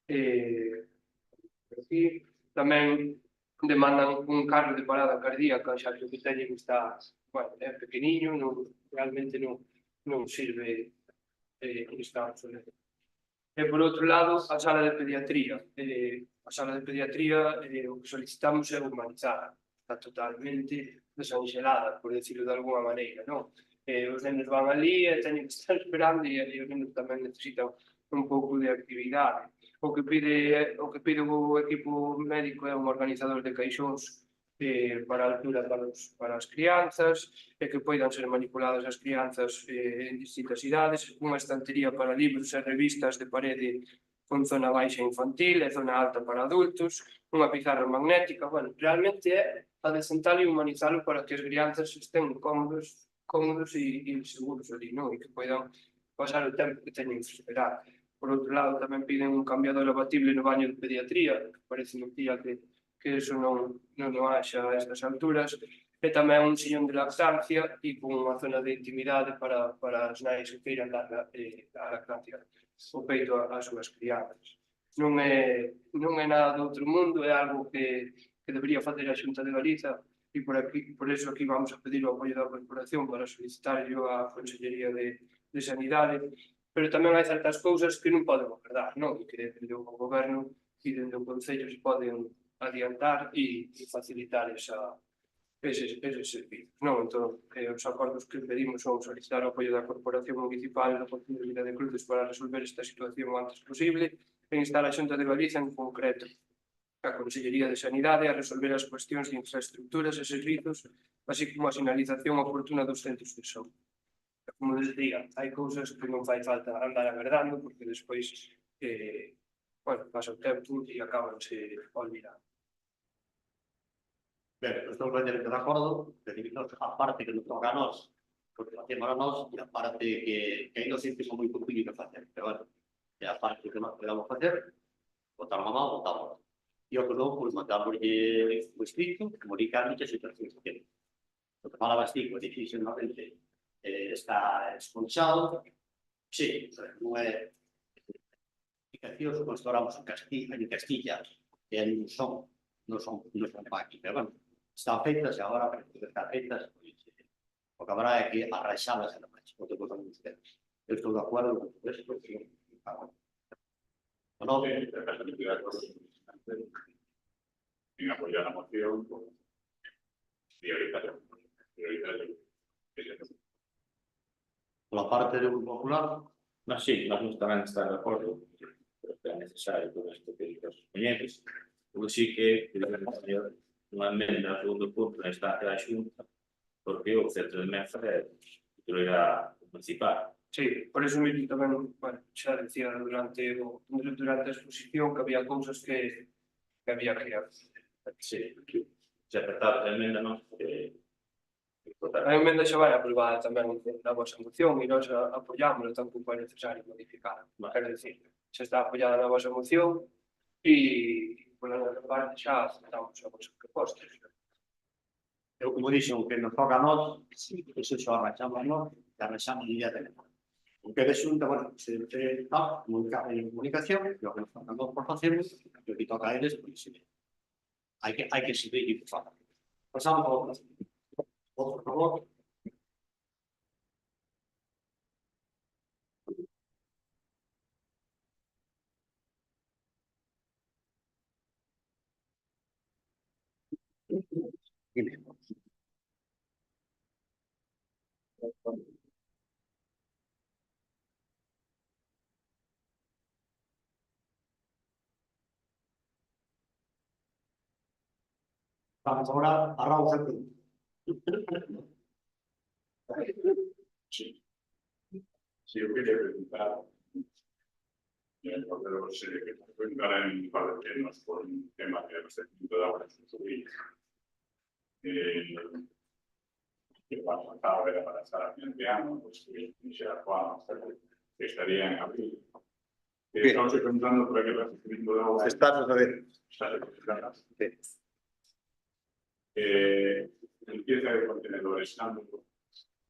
Aquí tamén demandan un carro de parada cardíaca, xa que o que teñen está, bueno, é pequeniño, realmente non sirve, está obsoleto. E por outro lado, a sala de pediatría. A sala de pediatría, o que solicitamos é humanizada, está totalmente desanxelada, por decirlo de alguma maneira, non? Os nenos van ali e teñen que estar esperando e os nenos tamén necesitan un pouco de actividade. O que pide o equipo médico é un organizador de caixóns para a altura para as crianzas, e que poidan ser manipuladas as crianzas en distintas idades, unha estantería para libros e revistas de parede con zona baixa infantil e zona alta para adultos, unha pizarra magnética, bueno, realmente é adecentar e humanizalo para que as crianzas estén cómodos e seguros ali, non? E que poidan pasar o tempo que teñen que esperar. Por outro lado, tamén piden un cambiador abatible no baño de pediatría, que parece mentira que eso non o haxa a estas alturas, e tamén un sillón de lactancia e con unha zona de intimidade para as nais que queiran dar a lactancia o peito ás súas crianzas. Non é nada do outro mundo, é algo que debería facer a Xunta de Galiza, e por eso aquí vamos a pedir o apoio da corporación para solicitarlo á Consellería de Sanidade, pero tamén hai certas cousas que non poden agardar, non? Que dende o goberno e dende o Concello se poden adiantar e facilitar eses servizos, non? Entón, os acordos que pedimos son solicitar o apoio da Corporación Municipal da Concello de Vila de Cruces para resolver esta situación o antes posible e instar a Xunta de Galiza en concreto a Consellería de Sanidade a resolver as cuestións de infraestructuras e servizos, así como a sinalización oportuna dos centros de saúde. Como decía, hai cousas que non fai falta andar agardando porque despois pasa o tempo e acabanse olvidando. Ben, estou completamente de acordo, pedimos a parte que nos toca a nós, porque facemos a nós, e a parte que ainda sempre son moi pouquinho que facer, pero bueno, é a parte que nós podemos facer, votamos a mão, votamos. E o que non, pois, mandamos-lle o escrito, comunicarnos a situación que ten. O que falabas ti, o edificio normalmente está esponchado, sí, non é explicacións como estouramos en Castilla, e non son máquinas, pero bueno, están feitas e agora parece que están feitas, o que habrá é que arraixalas en a máis, o que posan ustedes. Eu estou de acordo con isto, porque non sin apoyar la moción, prioritario. pola parte do Grupo Popular, Mas sí, nós tamén estamos de acordo, pero que é necesario todo isto que os coñeces. O que sí que debemos fazer unha emenda ao segundo punto na instancia da Xunta, porque o centro de Menfa é titular municipal. Sí, por eso mesmo tamén, bueno, xa decía durante a exposición que había cousas que había que Sí, se apertado a emenda, non? A emenda xa vai aprobada tamén na vosa moción e nós apoiámosla, tampouco é necesario modificar. Quero dicir, xa está apoiada na vosa moción e pola nosa parte xa aceptamos a vosa proposta. eu como dixen, que nos toca a nós, eso xo arraixamos nós, e arraixamos inmediatamente. O que de Xunta, bueno, se comunicación, e o que nos toca a nós por facer, e o que toca a eles, pois hai que seguir e facer. Pasamos ao próximo. Por favor. Vamos ahora a Raúl Sánchez. Sí. Sí, yo quería preguntar, porque luego sé que preguntar en un par de temas por un tema de abastecimiento de agua en su subida. Que cuando acaba era para estar a fin de año, pues que iniciara Juan, que estaría en abril. Estamos preguntando por qué el abastecimiento de agua Está a ver. está recuperado. Limpieza de contenedores,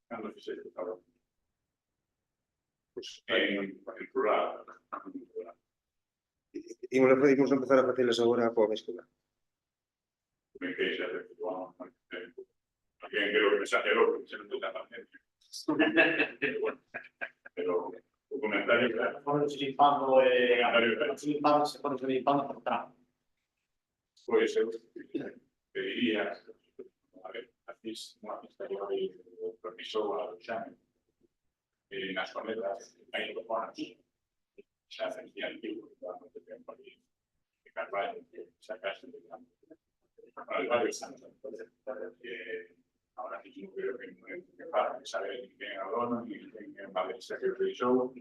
cuando se ejecutaba. Pues en rural. Imos empezar a facelas agora coa mescla. Me queixo de que bueno, alguén creo que me exagerou, que se non toca paciencia. Pero o comentario claro. Ponerse limpando, se pone limpando por atrás. Pois eu pediría, a ver, aquí unha pista que vai permisou a Luxame, nas coletas, hai loconas, xa hacía antigo, que va moito tempo ali, de Carvalho, que sacaste de campo. Hay varios años, ahora sí yo creo que para saber quién es Adorno y quién es Valencia que realizó,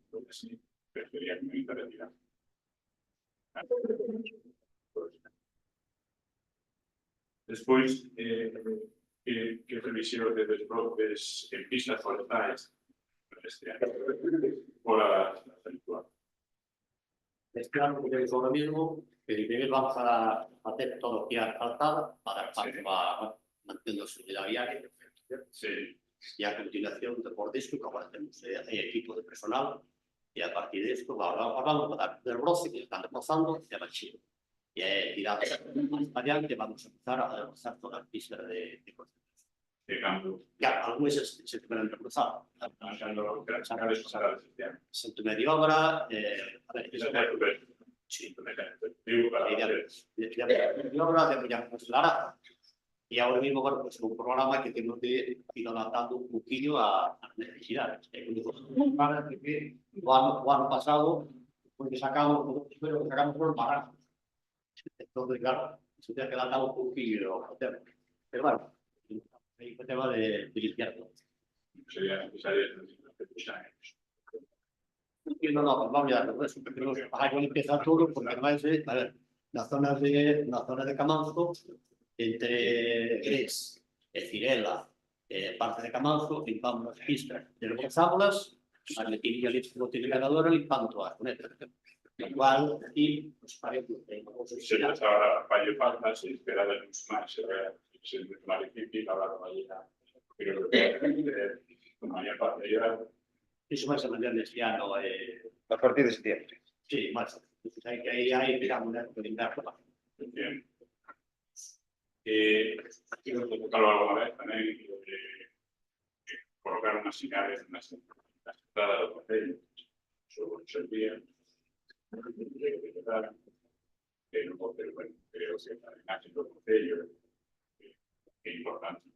porque sí, prefería que me interesa. Después, que revisión de desbrotes en pistas forestales este año, por la habitual. Este año, porque es ahora mismo, que primero vamos a hacer todo lo que ha faltado para que va manteniendo su vida viaria. Sí. Y a continuación, después de esto, que ahora tenemos equipo de personal, y a partir de esto, ahora vamos a dar el roce que están reforzando de archivo. Y tirado más variante, vamos a empezar a reforzar todas las pistas de concentración. De cambio. Ya, algunos se tuvieron reforzado. Sacar esos salados este año. Centro de obra, a ver, sí, y ahora mismo, bueno, pues un programa que tenemos que ir adaptando un poquillo a las necesidades. El año pasado, porque sacamos, pero que sacamos por baratos. Entonces, claro, se tiene que adaptar un poquillo. Pero bueno, hay un tema de limpiar todo. Sería necesario muchos años. No, pues vamos a ver, hay que empezar todo, porque además, a ver, la zona de Camanzo, entre Gres, Cirela, parte de Camanzo, limpamos las pistas de las aulas, a metir el utilizador limpando todas las cunetas. Igual, aquí, pues parece que se les ahora falla falta, se espera de los más, se es más difícil, ahora no va creo que la mayor parte ya. eso va a ser este año. A partir de septiembre. Sí, más. Hay digamos, de inverno. Bien. Quiero tocarlo alguna vez también, colocar unas señales en las entradas del hotel, sobre el servicio, en un hotel, bueno, creo que además en el hotel es importante.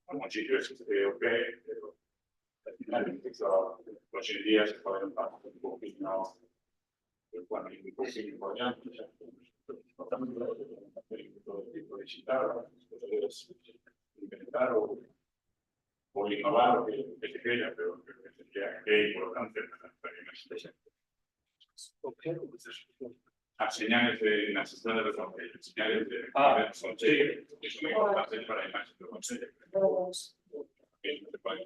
Como sitios creo que, pero al final, hoy en día se pueden pasar un poquito, bueno, un poquito por allá, todo tipo de visitar, inventar o innovar lo que se quiera, pero que es importante para que no se las señales de las estaciones de los consejos, señales de los consejos, que son muy importantes para la imagen del consejo. Que no se puede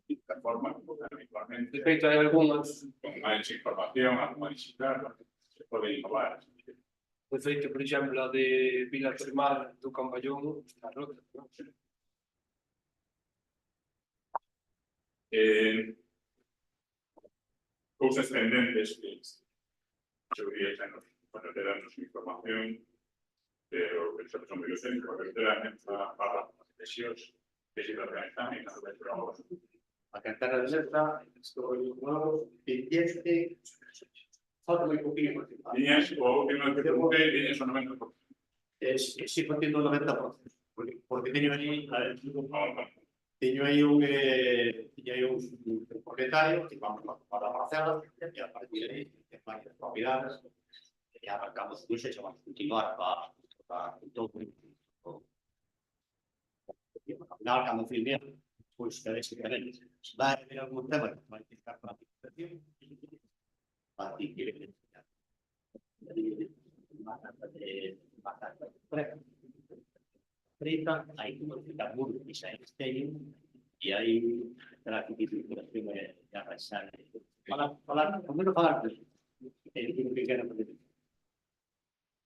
de esta forma, habitualmente. De feito, hai algúns, Con más información, algo visitar, se puede innovar. de feito, por exemplo, a de Vila Termal do Camballón, está rota, non? Cosas pendentes que seguridad ya nos van a darnos información, pero que son muy docentes, porque realmente para las sesiones que se organizan y nos vemos A cantar de letra, estoy nuevo, pendiente, falta moi pouquinho por cima. Liñas, o último que preguntei, liñas o 90%. Sí, partindo do 90%. Porque teño aí, a ver, Ah, teño aí un propietario que vamos para a parcela e a partir de aí ten varias propiedades e arrancamos con iso e vamos a continuar para todo ao final, cando firme, pois basicamente vai haber algún tema que vai ter que estar para a administración para ti que Frita, hay que modificar muros que xa existen e hai terá que circulación e arrasar. Falar, ao menos falar con que quero fazer.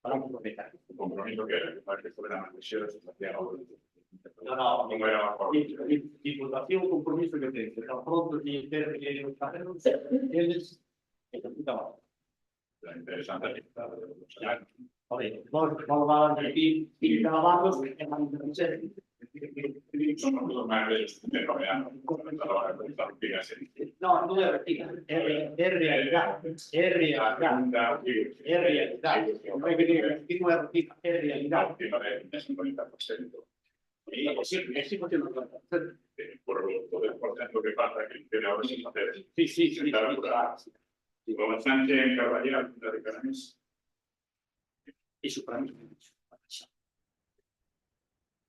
Falar con propietario. o compromiso que era que fuera más lixeros, se hacía algo. No, Non era por diputación, compromiso que ten, que tan pronto que ter que facerlo, eles ejecutaban. interesante. Joder, vamos a dar aquí y trabajos en la internet. Somos los más bellos de Coreano. No, no es mentira, es realidad, es realidad, es realidad. No hay que decir que no es mentira, es realidad. Sí, porque no lo Por el porcentaje que falta que tiene ahora sin hacer. Sí. Como Sánchez en Carvallal, Punta de Caramis. Eso para mí.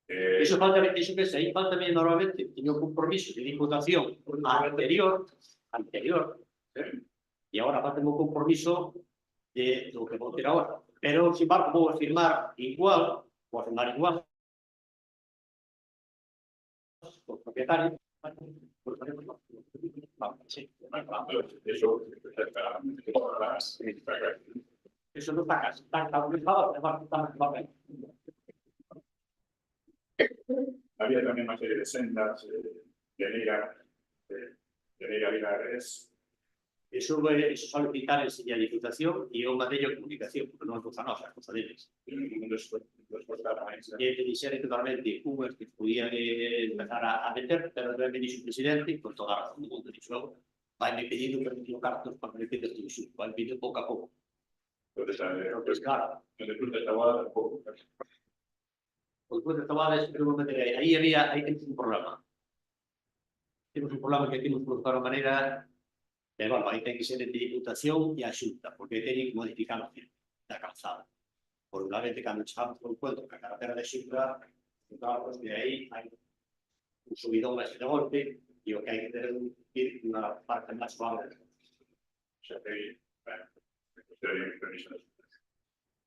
Eh, Eso que sei, falta normalmente, teño compromiso de diputación anterior, e agora falta o compromiso de do que vou ter agora. Pero, sin embargo, vou afirmar igual, o propietario, eso non está casi, está autorizado, está ben. Había también una serie de sendas de Neira Vilares. Eso son quitar el señalización y un material de comunicación, porque non é cosa nosa, é cosa deles. E te dixeron que normalmente unhas que podían empezar a meter, pero tamén me dixo o presidente, con toda a razón do mundo, dixo, vai me pedindo que me cartos para que me pide tudo iso, vai me pedindo pouco a pouco. Pero, pues, claro, después de Tabades, ahí temos un problema. Temos un problema que temos por toda maneira, pero bueno, aí ten que ser entre diputación e a xunta, porque teñen que modificar o cierre da calzada. Por unha vez que cando chegamos por encuentro que a carretera de xunta, pues de aí hai un subidón máis de golpe e o que hai que ter unha parte máis suave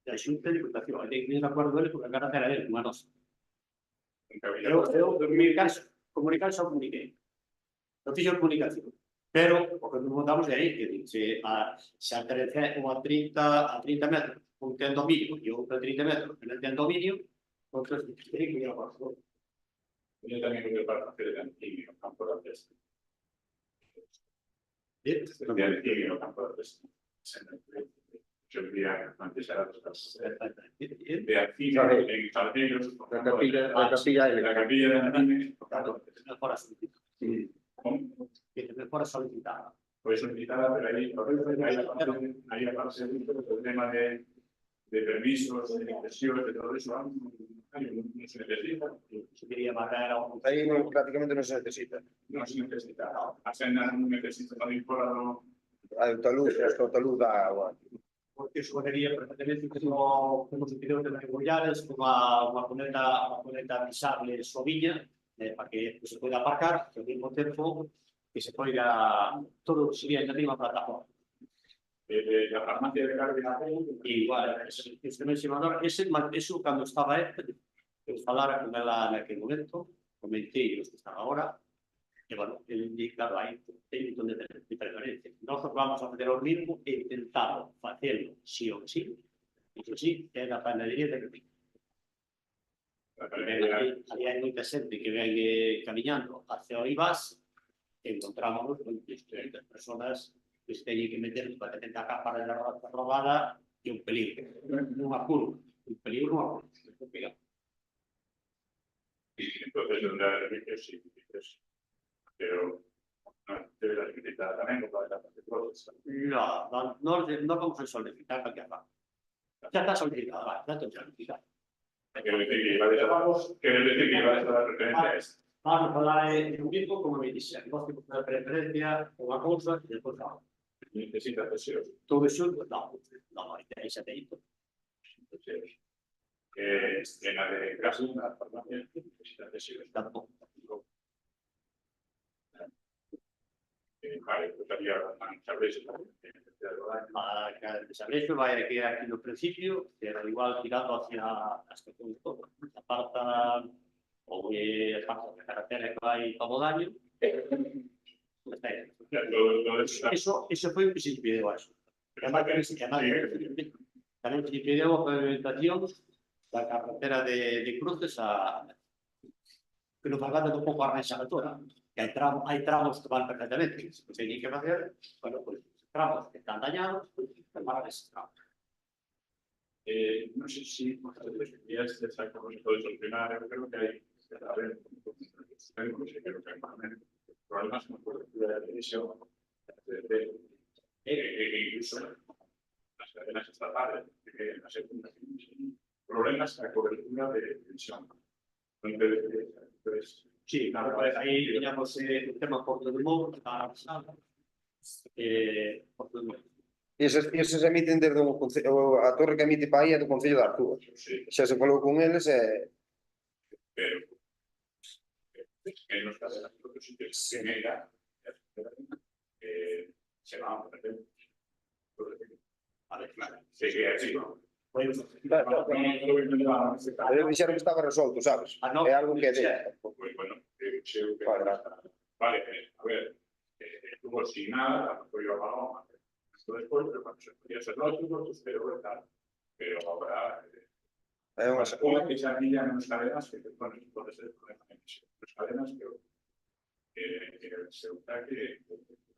da xunta e diputación. Hai que tener de acordo eles porque a carretera deles non é nosa. Eu comunicar xa comuniquei. Non fixo comunicación. Pero, o que nos montamos de aí, que se a 30 metros, un ten dominio e outro a 30 metros, que non ten dominio, outro ten que ir a pastor. Yo también creo que para hacer el antiguo campo de pesca. El antiguo campo de pesca. Yo vivía antes era dos casos. De Alcina, en Salceros, La capilla la capilla de Andanes, Mejor solicitada. Que mejor solicitada. fue solicitada, pero ahí aparece el tema de permisos, de inversiones, de todo eso, no se necesita. Se quería matar a un... Aí non, prácticamente non se necesita. No se necesita. A senda non necesita tamén fora do... A taluz, hasta o taluz da agua. Porque eso quería perfectamente que como se pideu de Goiares, como unha cuneta pisable soviña, para que se poida aparcar, e ao mesmo tempo que se poida todo sería en la mesma plataforma. La farmacia de Cárdenas. Igual, eso cando estaba eu falara con ela naquele momento, comentei os que están agora, e, bueno, claro, hai un montón de preferencia. Nós vamos a fazer o mismo e intentar facelo sí ou sí, iso sí, é da panadería de Repín. Ali hai moita xente que ven camiñando hacia o IVAS, encontramos con diferentes personas que se teñen que meter para que tenga capa de la robada e un peligro, nunha curva, un peligro nunha curva. Entonces, sí, pero no debe la limitada también, porque la parte de no vamos a solicitar la que haga. Ya está solicitada, ya está solicitada. Quiero decir que iba a estar la referencia a esto. Vamos a falar de un tipo, como me dixe, nós temos unha preferencia, unha cousa, e depois non. Necesita deseos. Todo iso, non, interesa de isto. Deseos. En la de caso de la farmacia necesita deseos. Tampouco. Vale, pues había sabréis A que desabrexo vai que aquí no principio, pero igual tirando hacia as que son todo. Aparta ou a parte da carretera que vai para o daño. Eso foi o que se impediu a eso. Tamén se impediu a pavimentación da carretera de Cruces a que no Fargante un pouco arranxada toda. Que hai tramos que van perfectamente, que se teñen que facer, bueno, pues tramos que están dañados, pues tomar esos tramos. No sé si ya se saca con esto de solucionar, creo que hay a ver, creo que hay problemas con la televisión, incluso las cadenas estatales, la segunda problemas en la cobertura de televisión. Entonces, sí, claro, pues ahí teníamos el tema Porto do Monte, a Porto do Monte. E eses emiten desde a torre que emite para aí é do Concello de Artúa. sí, Xa se falou con eles pero en los cadenas de otros sitios se nega, se van a perder. Vale, claro, sí, así, ¿no? Pues, Eles dixeron que estaba resolto, sabes? no, É algo que Pues bueno, creo que vale, a ver, estuvo sin nada, a lo mejor yo hablaba esto después, pero cuando se podía ser lógico, pues pero ahora é unha una que se anilla en las cadenas que bueno, puede ser el problema en las cadenas que se usa que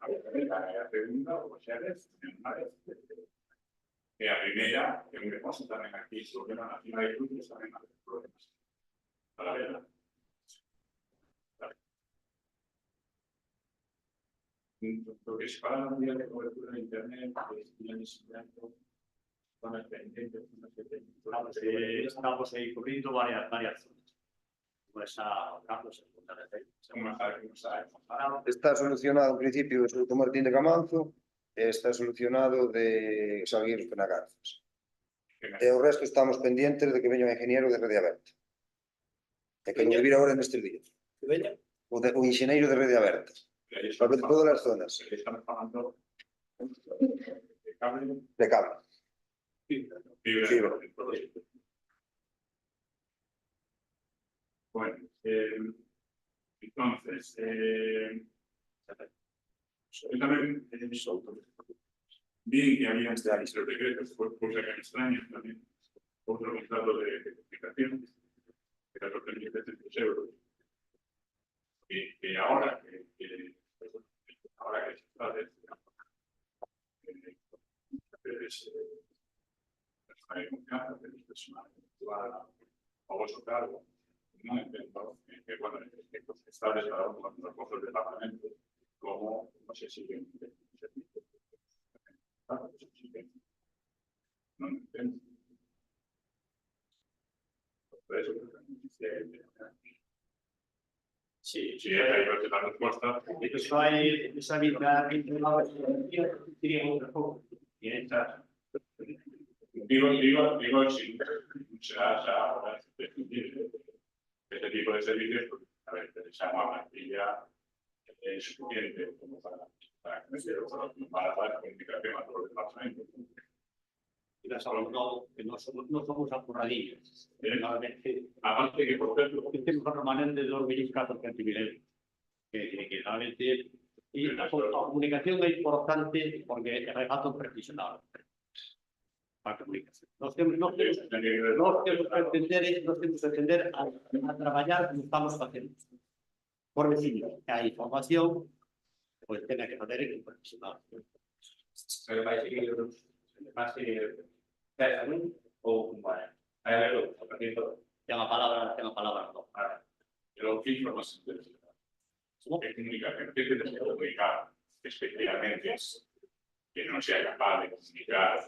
a ver, la segunda o sea, una vez que a primera, que me pasa también aquí, sobre la nación de Cruz, también hay problemas. A la verdad. Lo que es para la unidad de cobertura de Internet, que tienen ese dato, van a pendientes, estamos aí cubrindo varias zonas. Pues a Carlos, Está solucionado en principio o Souto Martín de Camanzo e está solucionado de Salgueiros Penagarzas. E o resto estamos pendientes de que veña o ingeniero de Rede Aberta. E que non vir agora nestes días. O ingeniero de Rede Aberta. Para ver todas as zonas estamos pagando de cable. de cable. Fibra. Bueno, entonces, yo también vi que había este decreto, fue cosa que me extraña también, otro contrato de comunicación, que era por 300 euros, y ahora que se está de confianza, que es personal, a vuestro cargo, no entiendo que bueno, está desarrollando con los recursos del departamento, como no sé si no entiendo. Por eso sí, hay que dar respuesta. Eso hay esa vida diría otra cosa. Y esta Digo, sí, este tipo de servicios, pues, a ver, esa plantilla es suficiente como para dar comunicación a todos los departamentos. y las no somos apurradillos. Aparte que, por ejemplo, Tenemos un remanente de 2.400.000 que realmente y la comunicación es importante porque el regato es profesional. Para comunicación. Nos tenemos que entender a trabajar como estamos haciendo. Por decirlo, que hay información, pues tiene que hacer el profesional. Pero vai seguir ou vai hai algo Tenga palabra no. pero ¿qué información que comunicación? ¿Qué te comunicar especialmente que no sea capaz de comunicar,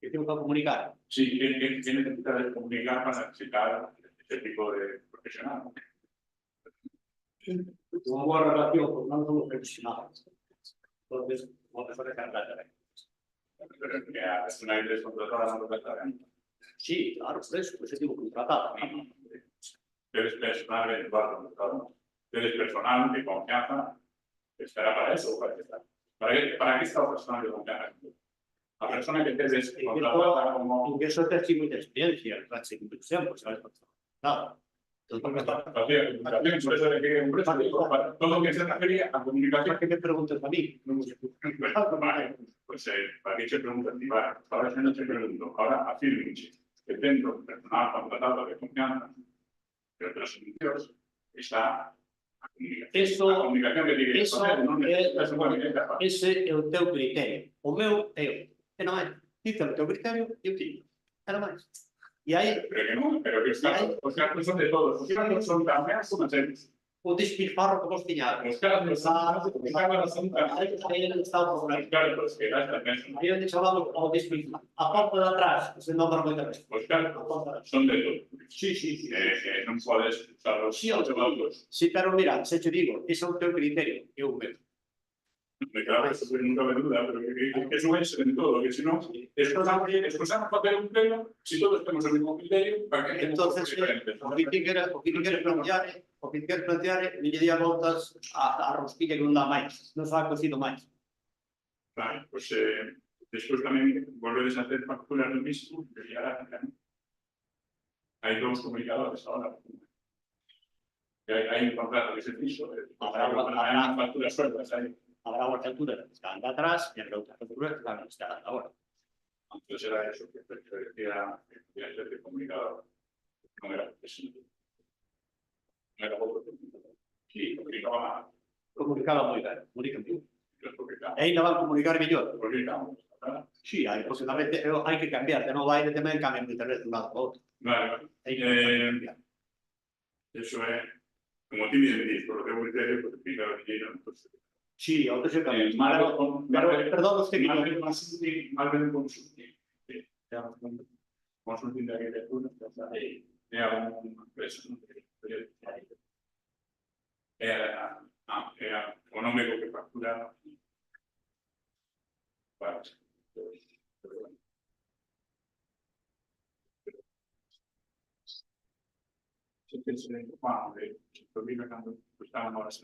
Que tengo que comunicar. sí, que tiene necesidad de comunicar para necesitar ese tipo de profesional. Una buena relación con los profesionales. Entonces, no te puedes cargar. Pero que a una iglesia contratada no lo prestarán. Sí, claro, por eso digo contratado. Eres personal, eres personal de confianza, estará para eso, para qué está. ¿Para qué está la persona de confianza? La persona que te contratada como... Porque eso te hace mucha experiencia, la institución, pues sabes, nada. Por eso le quiero un todo lo que se refería a comunicación. ¿Para qué me preguntas a mí? Vale, pues para qué se pregunta a ti, vale, para eso no te pregunto. Ahora afirme que dentro del personal contratado de confianza de otros servicios está a comunicación. Eso, a comunicación que tiene que eso poner, no necesitas una é, evidencia. ese é o teu criterio. O meu é eu. E non é. Dice o teu criterio, eu tiño. Era máis. E aí, Pero que no, pero que os casos son de todos. Os casos son también como seres. o despilfarro que vos tiñades. Os casos son Aí está o problema. Claro, pues que las también son. Aí onde chamamos ao despilfarro. A porta de atrás, se non para moita vez. Os casos son de todos. Sí, sí, sí. Non podes usarlos. Sí, sí, pero mira, se te digo, ese é o teu criterio, eu o meu. Me claro, eso nunca me duda, pero que eso es en todo, que si no, escuchamos papel un pleno, si todos tenemos el mismo criterio, para que Entonces, o que ti queres plantear é lle día voltas a rosquilla que non dá máis, non sabe cocido máis. Claro, pues después también volveres a hacer facturas lo mismo, que ya hay dos comunicadores ahora. Hay un contrato que se hizo, hay unas facturas sueltas ahí. Habrá unha altura que están de atrás e habrá outras alturas que están de agora. Entonces era eso, que decía que podía ser de comunicador. No era profesional. No era poco. Sí, comunicaba mal. Comunicaba moi ben, comunica moi. Porque E ainda van comunicar mellor. comunicamos, ¿verdad? Sí, hai posiblemente, hai que cambiar, de novo aire tamén cambia moitas veces de un lado para outro. Vale, Hai que cambiar. eso es, como ti me decís, por lo que voy a decir, pues explica lo que quiero, pues Sí, outro se cambia. pero Perdón, usted que más bien consulting. Consulting de arquitectura, de alguna empresa, era económico que factura. Vale.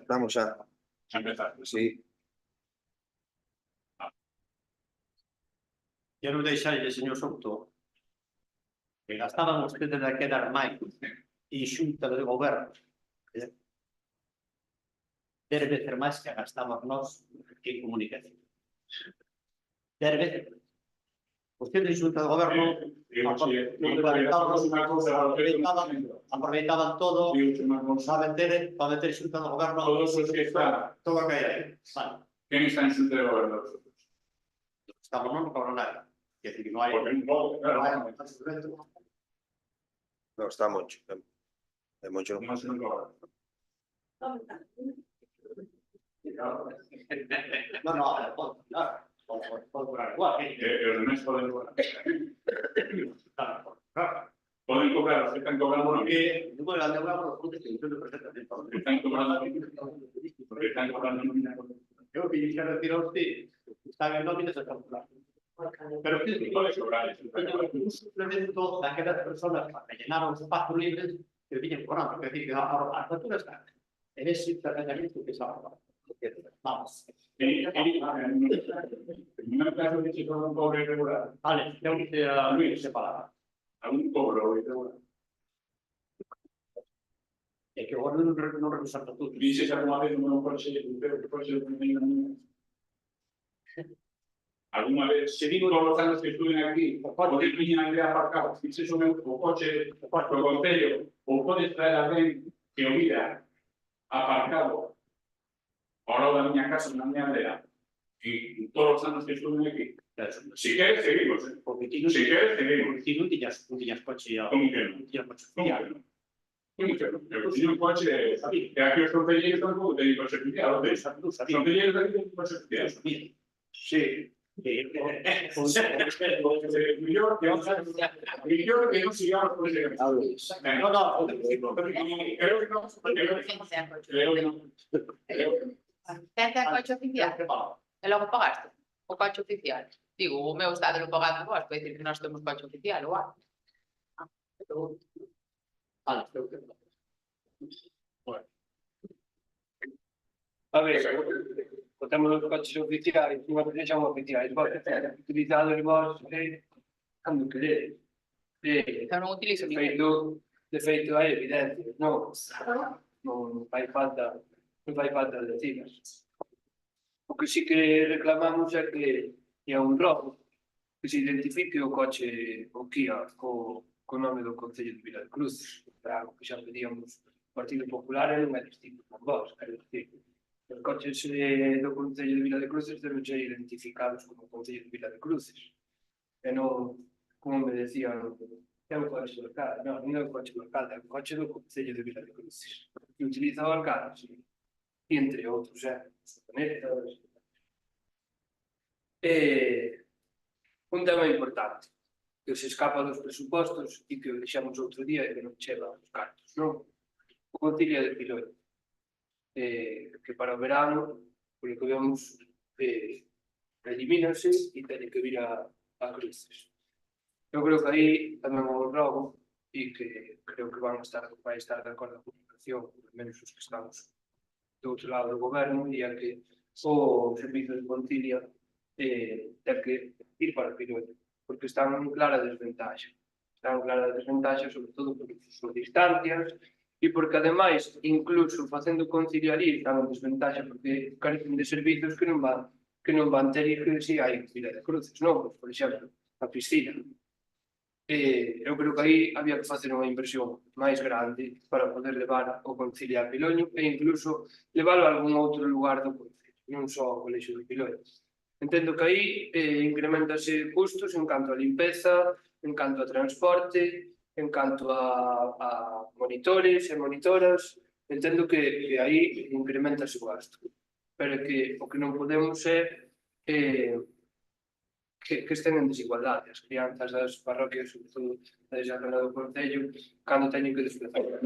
Estamos xa. Sí. Quero deixarlle, señor Souto, que gastaban ustedes de quedar máis e xunta de goberno. Debe veces máis que gastamos nós en comunicación. Debe veces. Ustedes xunta de goberno aproveitaban todo para meter xunta de goberno Todos os que están. todo a caer aí. Vale. ¿Quién está en su gobierno? Estamos non cobran nada. Quer decir, que non hai... Porque no, claro, No, está Moncho. É Moncho. no se nos cobra. Pode cobrar igual. Los demás pueden cobrar. Pueden cobrar, los que están cobrando, no. Porque, bueno, la deuda por los puntos que entiendo perfectamente. Están cobrando, porque están cobrando nómina. Eu que lle quero decir a usted, están en nóminas a calcular. Pero que Puede cobrar, un suplemento daquelas personas para rellenar os espacios libres que viñen cobrando. É dicir, que a factura está en ese tratamiento que se ahorra. Vamos. En un caso de que todo un cobre irregular, Vale, tengo que ir a Luis separada. algún cobro irregular. É que agora non revisar todo. Dices alguna vez un coche de alguna vez, se digo todos los años que estuve aquí, o cuando viñan aquí aparcados, dices un coche, o concello, o podes traer a alguén que o mira aparcado ao lado da miña casa, na miña aldea, y todos los años que estuve aquí. Si queres, seguimos. Porque ti non Si queres, seguimos. ti non tiñas coche. ¿Cómo que no? Non tiñas coche. ¿Cómo que no? Eu tiña un coche, e aquí os concelleiros tampouco teñen coche oficial, os concelleiros aquí teñen coche oficial. Sí, Millor que non sigamos por ese camino. No, Creo que non. Ten coche oficial? E logo pagaste o coche oficial? Digo, o meu estado lo pagado vos, pode dicir que nós temos coche oficial, ou algo. a ver, botamos os coches oficiais, unha vez xa oficiais, vos utilizados vos cando queredes. Eu non utilizo ningún. De feito hai evidencias, non fai falta decidas. O que sí que reclamamos é que é un robo, que se identifique o coche, o Kia, co nome do Concello de Vila de Cruces, para algo que xa pedíamos o Partido Popular e non é distinto con vos, quero dicir. Os coches do Concello de Vila de Cruces deben ser identificados como Concello de Vila de Cruces. E non, como me decían, é un coche local, non é un coche local, é un coche do Concello de Vila de Cruces. Que utiliza o alcalde, sí. E entre outros, furgonetas. Un tema importante, que se escapa dos presupostos e que o deixamos outro día e que non chega aos cartos, non? O Concello de Piloio, que para o verano, polo que vemos, elimínase e teñen que vir a Cruces. Eu creo que aí tamén o robo e que creo que vai estar de acordo a comunicación, pelo menos os que estamos do outro lado do goberno, e é que o servizo de Pontilla ten que ir para Piloio, porque están en clara desventaxa. Están en clara desventaxa, sobre todo por sus distancias, e porque, ademais, incluso facendo conciliaría, están en desventaxa porque carecen de servizos que non van ter que se hai Vila de Cruces, non? Por exemplo, a piscina. Eu creo que aí había que facer unha inversión máis grande para poder levar o Concello a Piloño e incluso leválo a algún outro lugar do Concello, non só ao Colexio de Piloño. Entendo que aí incrementase custos en canto a limpeza, en canto a transporte, en canto a monitores e monitoras. Entendo que aí incrementase o gasto, pero que o que non podemos é que estén en desigualdade as crianzas das parroquias, sobre todo da zona do Concello, cando teñen que desplazar.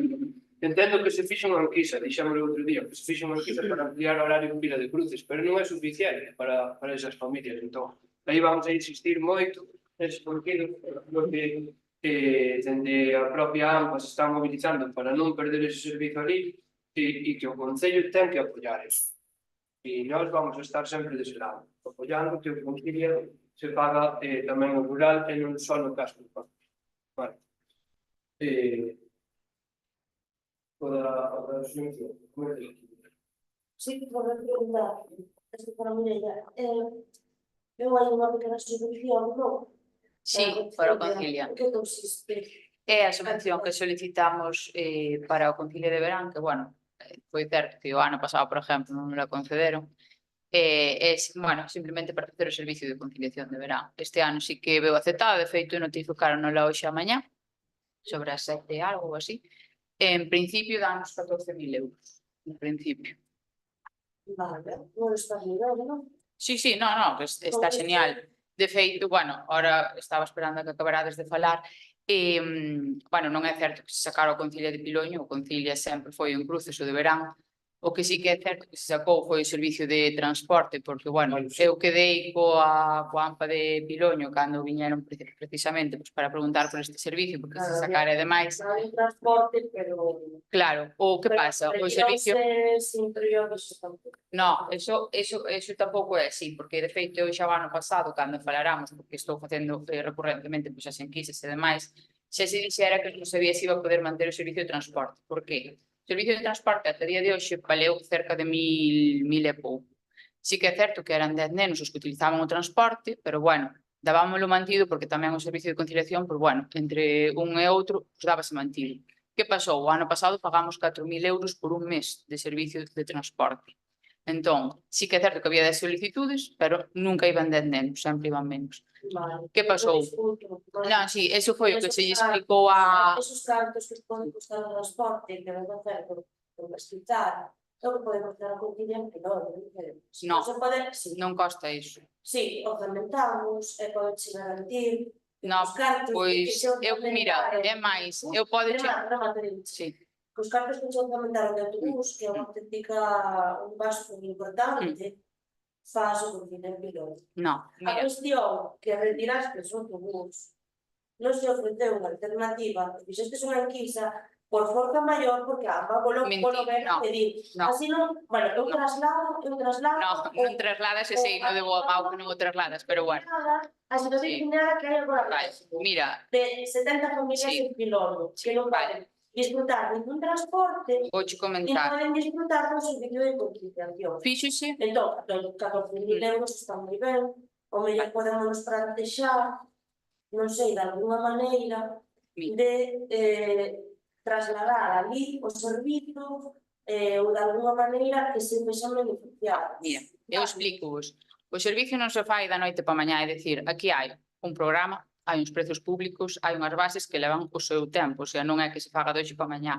Entendo que se fixe unha enquisa, dixámoslo outro día, que se fixe unha enquisa para ampliar o horario en Vila de Cruces, pero non é suficiente para esas familias. Entón, aí vamos a insistir moito nese sentido, porque dende a propia AMPA se están mobilizando para non perder ese servizo ali e que o Concello ten que apoiar eso. E nós vamos a estar sempre dese lado, apoiando que o Concello se paga tamén o rural e non só no caso do parque. Vale. Toda a solución, como é que sí, por a preguntar, esto para Mireia, eu hai unha pequena subvención, non? Sí, para o Concello. Que consiste? É a subvención que solicitamos para o Concello de Verán, que, bueno, foi certo que o ano pasado, por exemplo, non me la concederon, bueno, simplemente para facer o servicio de conciliación de verán. Este ano sí que veo aceptado, de feito notificaron la hoxe a mañá, sobre as 7 e algo ou así. En principio danos 14.000 euros, en principio. Vale, non está mirado, non? Sí, no, está genial. De feito, bueno, ahora estaba esperando a que acabarades de falar, bueno, non é certo que se sacara o Concello de Piloño, o Concello sempre foi un Cruces o de verán. O que sí que é certo que se sacou foi o servicio de transporte, porque, bueno, eu quedei coa AMPA de Piloño cando viñeron precisamente para preguntar por este servicio, porque se sacara e demais. Hai transporte, pero... Claro, o que pasa? O servicio... interiores tampouco. No, eso tampouco é así, porque de feito eu xa o ano pasado, cando falaramos, porque estou facendo recurrentemente as enquisas e demais, xa se dixera que non sabía se iba a poder manter o servicio de transporte. Por que? O servicio de transporte ata día de hoxe valeu cerca de 1.000 e pouco. Sí que é certo que eran 10 nenos os que utilizaban o transporte, pero, bueno, dábamoslo mantido porque tamén o servicio de conciliación, pues, bueno, entre un e outro, pues, dábase mantido. Que pasou? O ano pasado pagamos 4.000 euros por un mes de servicio de transporte. Entón, sí que é certo que había 10 solicitudes, pero nunca iban 10 nenos, sempre iban menos. Vale. Que pasou? Non, sí, eso foi o que se lle explicou a... Esos cartos que poden costar o transporte, que deben facer por escuchar, é o que podemos dar a Contilia en Pilón. No. Se pode, sí. Non costa iso. Sí, orzamentamos, e pode che garantir No, os cartos pois, eu, mira, orçamentaron- é máis, eu podo... Sí, que os cartos que se orçamentaron de autobús, que é unha auténtica un gasto importante, faz o Contilia en Pilón. no, A mira, cuestión que retiraste o autobús non se ofreceu unha alternativa, fixestes unha enquisa por forza maior porque a AMPA polo ver no, pedir. no. Así non, bueno, eu traslado, no, non trasladas e sei, no de boa mau que non o trasladas, pero bueno. A situación Sí. general que hai agora Vale, mesmo, mira, de 70 familias Sí. en Pilón, que non Vale. poden disfrutar ningún transporte vouche e comentar. poden disfrutar do servicio de conciliación. Fíxose, Entón, 14.000 euros está moi ben, o mellor podemos plantexar, non sei, de alguna maneira, de trasladar ali o servizo ou de alguna maneira que se vexan beneficiados. mira, eu explico-vos. O servicio non se fai da noite pa mañá, é dicir, aquí hai un programa, hai uns prezos públicos, hai unhas bases que levan o seu tempo, o sea, non é que se faga de hoxe pa mañá.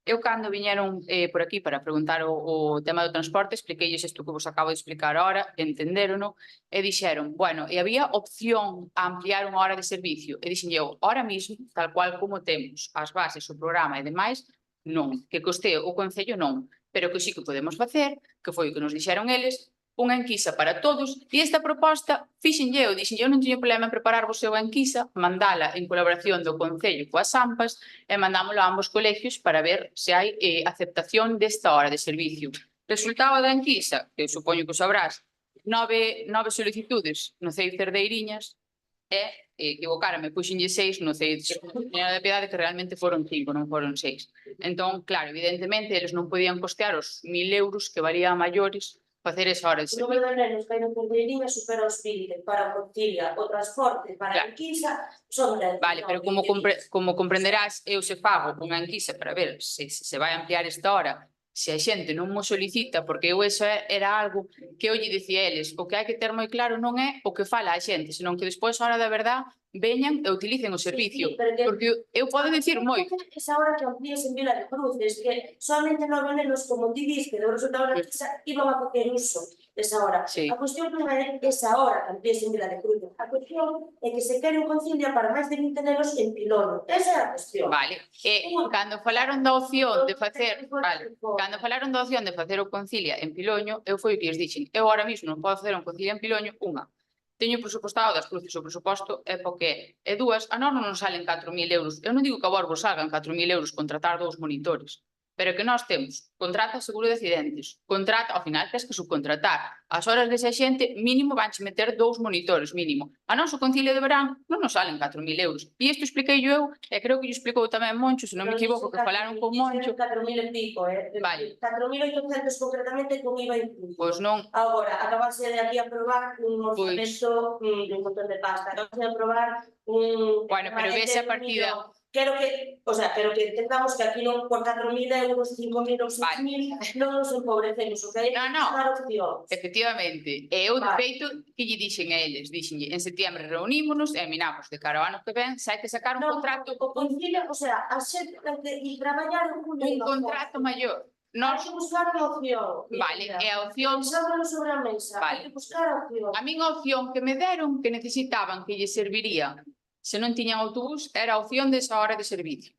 Eu cando viñeron por aquí para preguntar o tema do transporte, expliqueilles isto que vos acabo de explicar ahora, entenderono, e dixeron, bueno, e había opción a ampliar unha hora de servicio, e dixen eu, ahora mismo, tal cual como temos as bases, o programa e demais, non, que coste o Concello non, pero que sí que podemos facer, que foi o que nos dixeron eles, unha enquisa para todos, e esta proposta, fixenlle eu, dixen eu non teño problema en prepararvos eu a enquisa, mandala en colaboración do Concello coas AMPAs e mandámolo a ambos colegios para ver se hai aceptación desta hora de servicio. Resultado da enquisa, que eu supoño que o sabrás, 9 solicitudes no CEI Cerdeiriñas e equivocárame, puxenlle 6 no CEI de Piedade, que realmente foron 5, non foron 6. Entón, claro, evidentemente, eles non podían costear os 1.000 euros que valía a maiores facer esa hora de O servicio. número de nenos que hai no Cerdeiriña supera os 20 para a Contilia, o transporte para a Claro. enquisa son 10. Vale, pero como comprenderás, eu se fago unha enquisa para ver se vai ampliar esta hora, se a xente non mo solicita, porque eu eso era algo que eu lle dicía a eles, o que hai que ter moi claro non é o que fala a xente, senón que despois a hora da verdad veñan e utilicen o servicio, porque eu podo dicir moito. Esa hora que amplíes en Vila de Cruces, que solamente 9 nenos, como ti dis, que do resultado da enquisa iban a coger uso esa hora. Sí. A cuestión non é esa hora que amplíes en Vila de Cruces, a cuestión é que se quere un Concilia para máis de 20 nenos en Pilón. Esa é a cuestión. Vale, e cando falaron da opción de facer, vale, cando falaron da opción de facer o Concilia en Piloño, eu foi o que lles dixen, eu ahora mismo non podo facer un Concilia en Piloño, unha, teño presupostado das Cruces, o presuposto é porque é dúas, a nós non nos salen 4.000 euros, eu non digo que a vos vos salgan 4.000 euros contratar 2 monitores, pero que nós temos, contrata seguro de accidentes, contrata, ao final tens que subcontratar, as horas desa xente mínimo vanche meter 2 monitores mínimo, a noso Concilio de verán non nos salen 4.000 euros, e isto expliquei eu, e creo que lle explicou tamén Moncho, se non me equivoco, que falaron con Moncho. 4.000 e pico, Vale. 4.800 concretamente con IVA incluído. Pois non, Agora, acabase de aquí aprobar un orzamento de un montón de pasta, acabase de aprobar un... Bueno, pero vese a partida- Quero que, o sea, pero que entendamos que aquí non por 4.000 euros, 5.000 ou 6.000 non nos empobrecemos, o que hai que No, no. buscar opcións. efectivamente, e eu de Vale. feito que lle dixen a eles, dixenlle, en setembro reunímonos e minamos de cara ao ano que ven, se hai que sacar un Non, contrato, o concilio, o sea, a xente ten que ir traballar en un contrato maior. Hai Nós, que buscar unha opción. vale, e a opción, Pensámoslo sobre a mesa, Vale. hai que buscar opción. a min a opción que me deron que necesitaban que lle serviría se non tiñan autobús era a opción desa hora de servicio.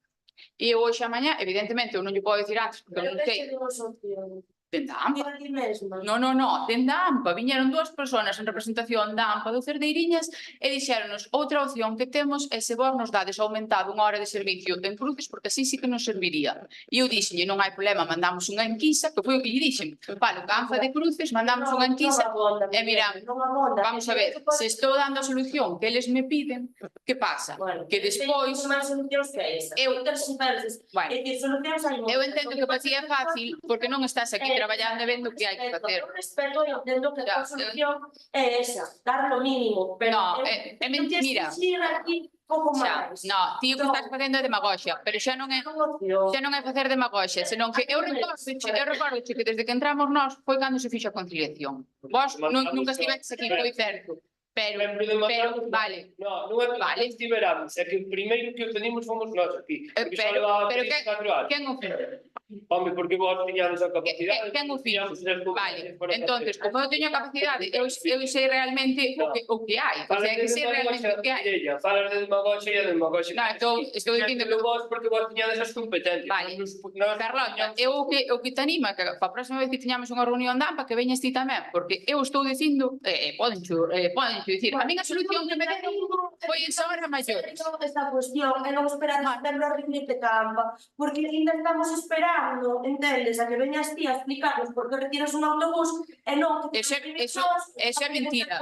E eu hoxe a mañá, evidentemente, eu non lle podo dicir antes, porque Pero non sei, que temos opción. dende a AMPA. Mira ti mesma. No, dende a AMPA, viñeron 2 persoas en representación da AMPA do Cerdeiriñas e dixéronos outra opción que temos é se vos nos dades aumentado unha hora de servicio en Cruces porque así sí que nos serviría. E eu dixenlle, non hai problema, mandamos unha enquisa, que foi o que lle dixen, falo, que a AMPA de Cruces, mandamos unha enquisa, e mira, vamos a ver, se estou dando a solución que eles me piden, que pasa? Bueno, Que despois, máis solucións que esa. Eu- Terceras, bueno, é dicir, solucións hai eu entendo que para ti é fácil porque non estás aquí traballando e vendo o que hai que facer. Respeto, eu entendo que Ya, a solución é esa, dar lo mínimo. Pero No, é mentira. Exigir aquí pouco Xa, máis. no, ti o que estás facendo é demagoxia, pero xa non é facer demagoxia, senón que eu recordo que desde que entramos nós foi cando se fixo a conciliación. Vos nunca estiveches aquí, foi certo, pero vale, No, non é que Vale. estiveramos, é que o primeiro que o pedimos fomos nós aquí. Porque só pero levaba que 24 anos. quen o fixo? Home, porque vos tiñamos a capacidade. Quen o fixo? tiñamos as Vale, competencias para entonces, facer. como eu teño a capacidade, eu sei realmente o que hai, o sea, que sei realmente o que hai. Falas de demagoxia e a demagoxia. No, estou dicindo que vos porque vos tiñades as competencias. Vale. Nós Carlota, eu o que te anima que para a próxima vez que tiñamos unha reunión de AMPA que veñas ti tamén, porque eu estou dicindo, podencho dicir, a minha solución que me deron foi esa hora maior. Esta cuestión e non esperar a setembro a reunirte campa, porque ainda estamos esperando, entendes, a que veñas ti a explicarnos por que retiras un autobús e non que Eso é mentira.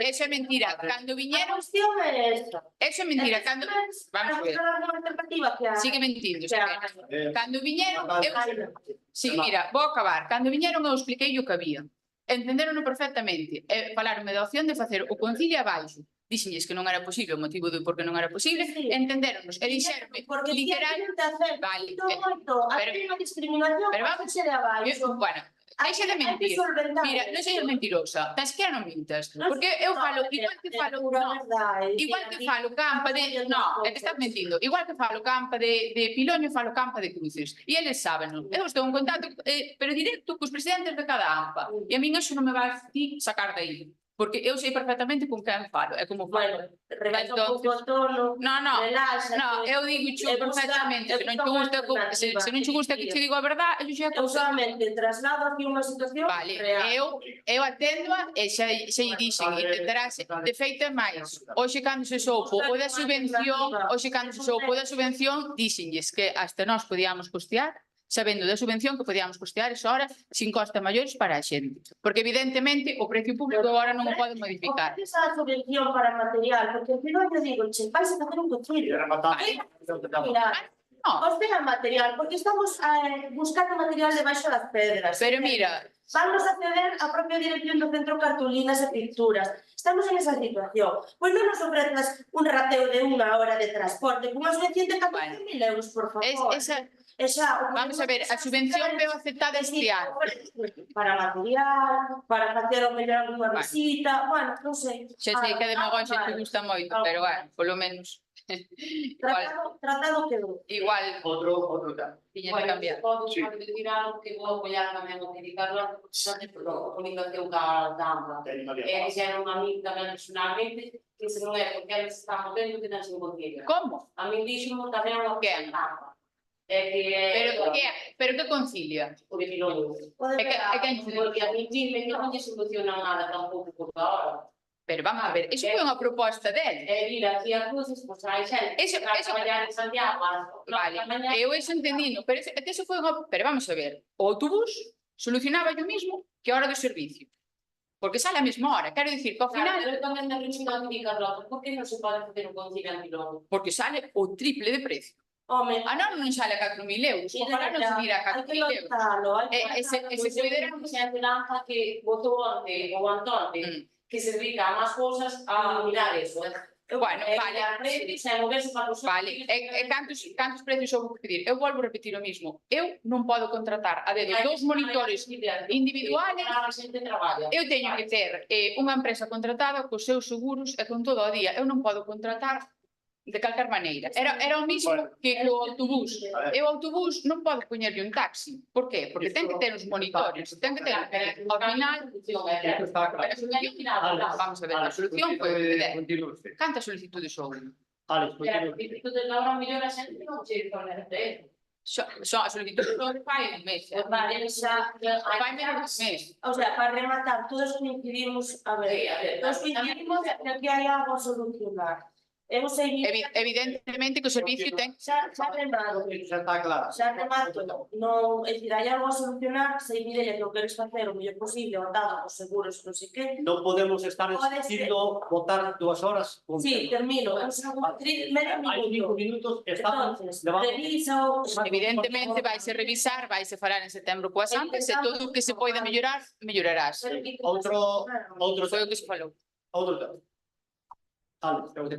Eso é mentira. Cando A viñeron, cuestión é esta. eso é mentira. Cando vamos a ver. Alguna alternativa que hai. Sigue mentindo, Que se hai. queres. Cando viñeron, eu sí, Vale. mira, vou acabar. Cando viñeron eu expliquei o que había. Entenderono perfectamente. E falaronme da opción de facer o concilio abaixo. Dixenlles que non era posible, o motivo do por que non era posible, Sí. entenderonos e dixeronme Porque literal, vale, vale, moito, a pero- unha discriminación pero a vamos- de abaixo. bueno, deixa de mentir. Mira, non seas mentirosa, tan sequera non mintas, porque eu falo, igual que falo, igual que falo campa de, no, é que estás mentindo, igual que falo campa de Piloño, falo campa de Cruces, e eles sábenlo. Eu estou en contacto, pero directo cos presidentes de cada AMPA, e a min eso non me vai ti sacar de aí, porque eu sei perfectamente con quen falo, é como falo. Bueno, rebaixa un pouco o tono, No, reláxate. eu digo e busca- perfectamente, se non te gusta, alternativa. se non te gusta que te digo a verdade, eu xa Eu solamente traslado aquí unha situación Vale, real. eu aténdoa e xa lle dixen, intentarase. De feito é máis, hoxe cando se soupo o da subvención, dixenlles que hasta nós podíamos costear, sabendo da subvención que podíamos costear esa hora sin costes maiores para a xente. Porque evidentemente o precio público agora non o pode modificar. Ofreces a subvención para material, porque al final yo digo, che, vais a facer un concilio. Mira, No, costea material, porque estamos buscando material debaixo das pedras. pero mira, Vamos a ceder a propia dirección do centro cartulinas e pinturas. Estamos en esa situación. Pois non nos ofrezas un rateo de unha hora de transporte con unha subvención de 14.000 euros, por favor. vamos a ver, a subvención veo aceptada este ano. Para material, para facer o mellor unha Vale. visita, bueno, non sei. Xa sei que a demagoxia te gusta moito, pero bueno, polo menos Tratado quedou. igual Outro tema. tiña que cambiar. Podo decir algo que vou apoiar tamén o que di Carlos, a comunicación da AMPA. E dixeron a mí tamén personalmente que se non é porque eles están movendo que non se concilio. Como? A mí díximo tamén o que é AMPA. É que Pero que concilia? o de Piloño. Pode É que Porque a mí dime que non lle soluciona nada tampouco por ahora. Pero vamos a ver, iso foi unha proposta dele. É vir aquí a Cruces, pois hai xente Eso- que vai eso- traballar en Santiago, Vale, eu iso entendino, pero é que iso foi unha... Pero vamos a ver, o autobús solucionaba yo mismo que a hora do servicio. Porque sale a mesma hora, quero dicir que ao final, Pero eu tamén da reunión de Carlota, por que non se pode facer un concilio en Piloño? porque sale o triple de precio. Home, A non sale a 4.000 euros, ojalá non se mira a 4.000 euros. Ese se puidera- xente lanza que votou onte ou antonte, que se dedica a máis cousas a mirar eso. Bueno, vale. A precis, e moverse para os Vale, e cantos precios eu vou pedir? Eu volvo a repetir o mismo. Eu non podo contratar a dedo dous monitores individuales. A xente traballa. Eu teño que ter unha empresa contratada cos seus seguros e con todo o día. Eu non podo contratar de calcar maneira. Era o mismo que o autobús. Eu o autobús non podo poñerlle un taxi. Por qué? Porque ten que ter os monitores, ten que ter... Ao final, a solución, vamos a ver, a solución foi o que der. Cantas solicitudes houve? Alex, Pero, tu de Laura, mellor a xente non che torna de Só a solicitude houve fai un mes. Vale, xa, Fai menos un mes. o sea, para rematar, todos coincidimos, a ver, todos coincidimos de que hai algo a solucionar. Eu sei, Evidentemente que o servicio ten... xa remato, Xa está claro. xa remato, non, é dicir, hai algo a solucionar, sei Mireia que o queres facer o mellor posible, dado os seguros, non sei que. Non podemos estar Pode ser. existindo votar 2 horas. con Sí, termino, un segundo, medio Hai 5 minuto. minutos, estamos Entonces, debajo. revisa o... Evidentemente vaise revisar, vaise falar en setembro coas AMPAs e todo o que se poida mellorar, mellorarás. Outro Foi o que se falou. tema. Alex, tengo que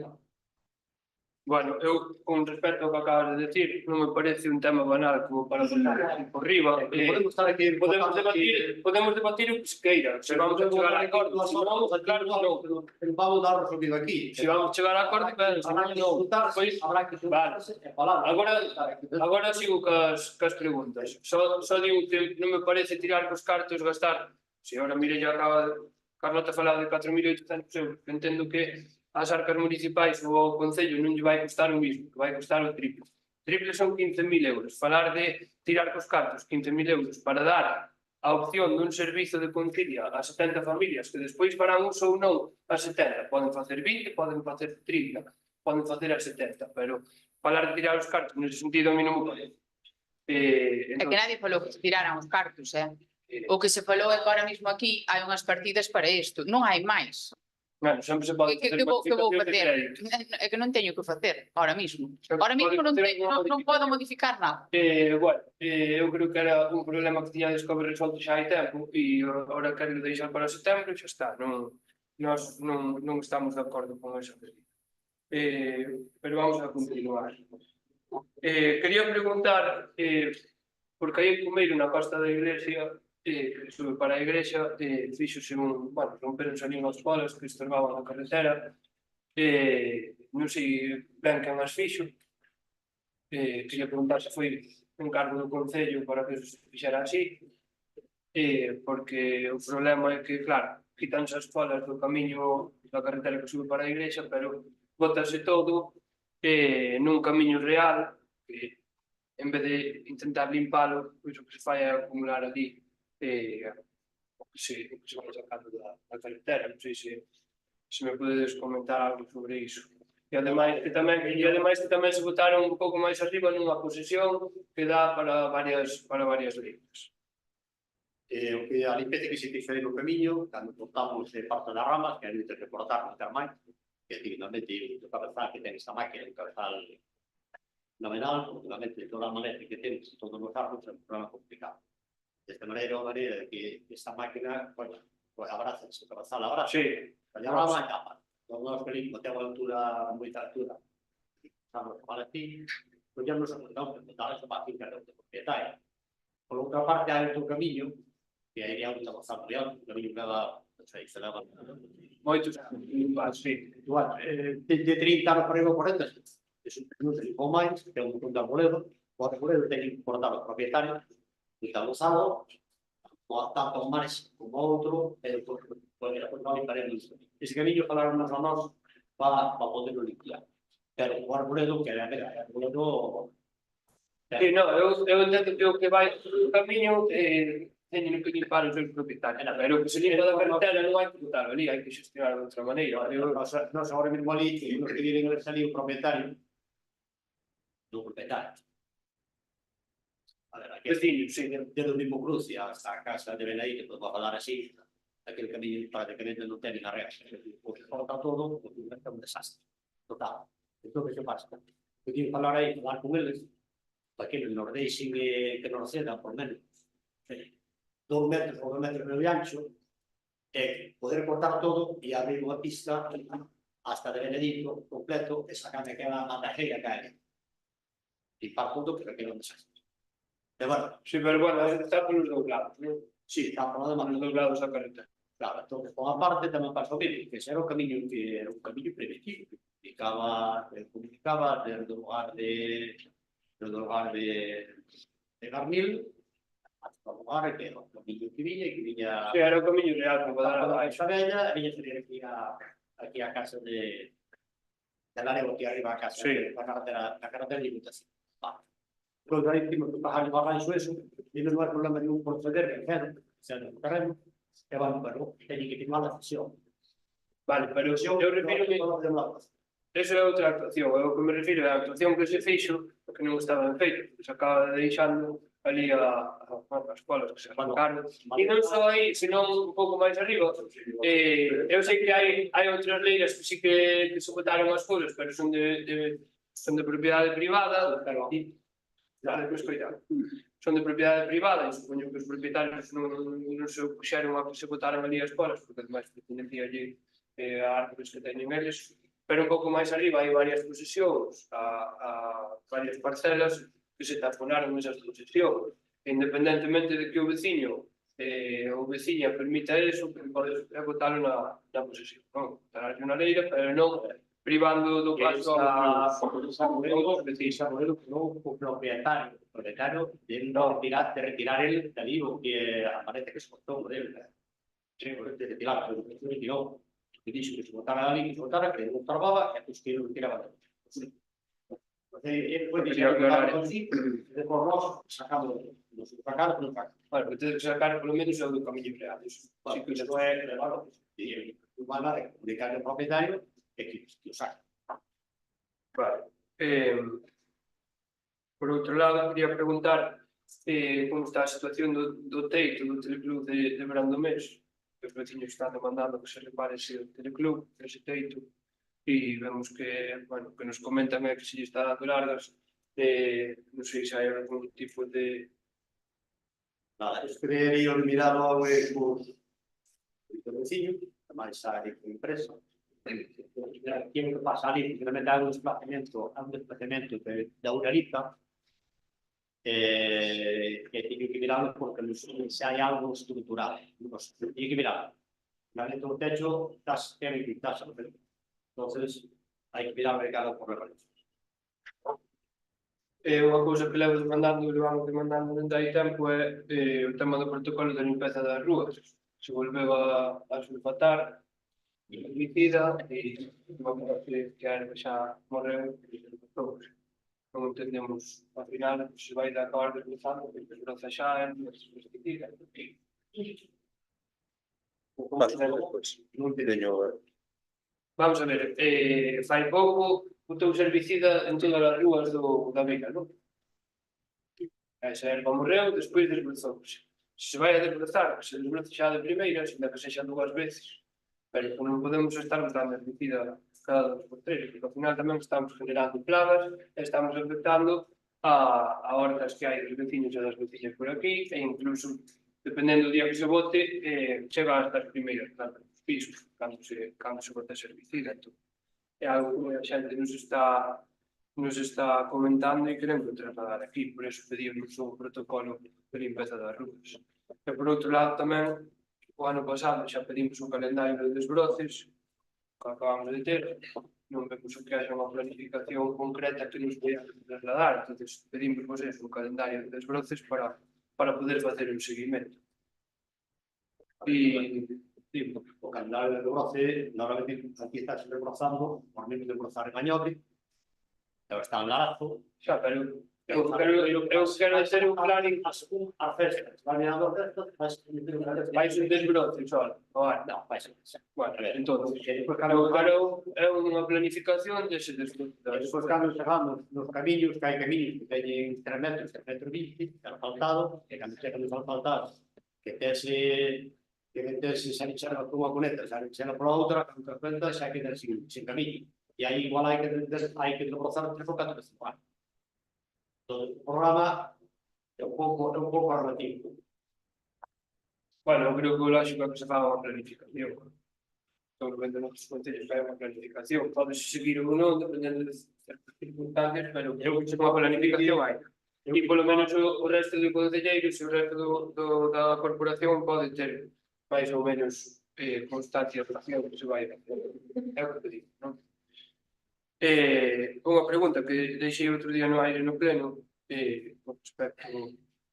Bueno, eu, con respecto ao que acabas de decir, non me parece un tema banal como para poner por riba. Podemos estar aquí Podemos debatir o que se queira. Se vamos a chegar a acordo, se non, claro, non. pero vamos dar resolvido aquí. Se vamos a chegar a acordo, ben, se non, non. Pois, habrá que juntarse e falar. Agora sigo cas preguntas. Só digo que non me parece tirar cos cartos gastar. Se agora Mireia acaba de... Carlota falaba de 4.800 euros. Entendo que as arcas municipais ou ao Concello non lle vai costar o mismo, que vai costar o triple. O triple son 15.000 euros. Falar de tirar cos cartos 15.000 euros para dar a opción dun servizo de concilia a 70 familias que despois farán uso ou non a 70. Poden facer 20, poden facer 30, poden facer a 70, pero falar de tirar os cartos nese sentido a mí non me parece. É que nadie falou que se tiraran os cartos, O que se falou é que ahora mismo aquí hai unhas partidas para isto, non hai máis. Bueno, sempre se pode facer Que vou modificacións de facer? crédito. É que non teño que facer ahora mismo. Sempre Ahora mismo pode facer unha non podo modificar nada. Bueno, eu creo que era un problema que tiñades que haber resolto xa hai tempo e agora quero deixar para setembro e xa está. Nós non estamos de acordo con eso. Pero vamos a continuar. Quería preguntar, porque hai un cumeiro na costa da iglesia que sube para a igrexa, fíxose romperonse ali unhas bolas que estorbaban a carretera, non sei ben quen as fixo, queria preguntar se foi un cargo do Concello para que se fixera así, porque o problema é que, claro, quitanse as bolas do camiño da carretera que sube para a igrexa, pero bótase todo nun camiño real, que en vez de intentar limpalo, pois o que se fai é acumular ali o que se vai sacando da carretera. Non sei se me podedes comentar algo sobre iso. E ademais que tamén se botaron un pouco máis arriba nunha posesión que dá para varias líneas. O que a limpeza que se fixo aí no camiño, cando cortamos parte das ramas, que hai que cortar non ter máis, que efectivamente o cabezal que ten esta máquina, un cabezal fenomenal, porque toda a maneira que temos todos os árboles é un problema complicado. Desta maneira, que esta máquina, pues abraza, o cabezal abraza. Sí. Pero a rama capa. Nós pedimos, ten unha altura, moita altura. Estamos para aquí, pues ya nos apuntamos que botar eso para fincar o propietario. Por outra parte, hai outro camiño, que aí é un cabezal real, un camiño que leva, non sei, se leva... Moitos anos, sí. Igual, de 30 anos por aí ou 40, non sei, ou máis, ten un montón de arboledo, o arboledo ten que importar o propietario, e está usado, tanto un máis como outro, porque non limparemos. Ese camiño falaron a nós para poderlo limpiar. Pero o arboledo, que era arboledo... Sí, non, eu entendo que o que vai no camiño teñen que limpar os seus propietarios, pero que se limpa da carretera non hai que botar ali, hai que gestionar de outra maneira. Nós agora mesmo ali, que nos que viven ali o propietario, do propietario. A ver, aquí desde o mismo cruce hasta a casa de Benaí, que podemos falar así, aquele camiño prácticamente non ten a reaxa. O que falta todo, é un desastre total. Entón, que se pasa? Eu quiero falar aí, falar con eles, para que nos deixen que nos cedan por menos 2 metros ou 2 metros de ancho, e poder cortar todo e abrir unha pista hasta de Benedito completo e sacar aquela matajeira que hai. E para todo, pero que non desastre. E bueno, Sí, pero bueno, está polos dous lados, non? sí, está por lo demás. Polos dous lados da carretera. Claro, entón, por unha parte tamén pasa o mismo, que ese era un camiño primitivo, que comunicaba desde o lugar de Garnil hasta o lugar que era o camiño que viña Sí, era o camiño real que dar a a baixo. Isabella, e viña aquí a casa de Larego, aquí arriba a casa, Sí. a carretera de Limitación. Pois aí temos que bajar o barranxo eso, e non hai problema ningún por ceder, que no terreno, e van, pero teñen que firmar a cesión. Vale, pero eu refiro eso é outra actuación, eu que me refiro é a actuación que se fixo, que non estaba ben feito, que se acaba deixando ali as colas que se arrancaron. E non só aí, senón un pouco máis arriba. Eu sei que hai outras leiras que sí que se botaron as colas, pero son de propiedade privada, son de propiedade privada, e supoño que os propietarios non se opuxeron a que se botaran ali as colas, porque además pertenecía allí a árboles que teñen eles, pero un pouco máis arriba hai varias posesións, a varias parcelas que se taponaron esas posesións. Independentemente de que o veciño ou veciña permita eso, pode botalo na posesión, non? Botar unha leira, pero non privando do paso o propietario de retirar el de ali o que aparece que se cortou dele. Sí, de retirar, pero que se retirou. Que dixo que se botara ali, que se botara, que non estorbaba, e que non tiraba. Depois nós sacamos nos sacaron, non sacamos. Bueno, que tedes que sacar polo menos o do camiño real. Sí, que isto é claro, e igual a de comunicar ao propietario e que o saque. Vale. Por outro lado, quería preguntar como está a situación do teito do teleclub de Brandomés. Os veciños están demandando que se repare ese teleclub, ese teito, e vemos que, bueno, que nos comentan que se lle está dando largas. Non sei se hai algún tipo de... Nada, es que he ido mirado a os veciños, máis a empresa. Tiene que pasar ali, finalmente hai un desplazamento da Uralita, que tiene que mirarlo porque se hai algo estructural. Tiene que mirarlo. Finalmente o techo tiene que quitarse. Entonces, hai que mirar o mercado por repartir. Unha cousa que levo demandando dende hai tempo é o tema do protocolo de limpeza das rúas. Se volveu a sulfatar, herbicida, e unha cousa que a erva xa morreu, non entendemos, ao final, se vai de acabar desbrozando, que desbroza xa en herbicida. Non teño... Vamos a ver, fai pouco botouse herbicida en todas as rúas da vila, non? Esa erva morreu, despois desbrozouse. Se vai a desbrozar, que se desbroce xa de primeira, ainda que sexa 2 veces, pero non podemos estar botando herbicida cada 2 por 3, porque ao final tamén estamos generando plagas e estamos afectando a hortas que hai dos veciños e das veciñas por aquí, e incluso, dependendo do día que se bote, chega hasta as primeiras plantas dos pisos, cando se bota ese herbicida. É algo que a xente nos está comentando e queremos trasladar aquí, por eso pedimos un protocolo de limpeza das rúas. E por outro lado tamén, o ano pasado xa pedimos un calendario de desbroces, que acabamos de ter, non vemos que haxa unha planificación concreta que nos poida trasladar, entón pedimos un calendario de desbroces para poder facer un seguimento. O calendario de desbroce, normalmente aquí está desbrozando, por menos de desbrozar en Añobre, pero está en Larazo. Xa, pero eu quero ter un plan en a festa, está mirando vais un desbroce só. Non, vai ser. Bueno, entón, é unha planificación dese desbroce. Despois, cando chegamos nos camiños, que hai camiños que teñen 3 metros, 3 metros 20, asfaltado, e cando chegan os asfaltados, que se chega por unha cuneta, se chega por outra, cando te cuenta, xa queda sin camiño. E aí igual hai que desbrozar 3 ou 4 veces. O programa é un pouco relativo. Bueno, eu creo que o lógico é que se faga unha planificación. Seguramente nos concellos que hai unha planificación. Podes seguir ou non, dependendo de certas circunstancias, pero unha planificación hai. E polo menos o resto de concelleiros e o resto da corporación pode ter máis ou menos constancia da acción que se vai facer. É o que te digo, non? Unha pregunta que deixei outro día no aire no pleno con respecto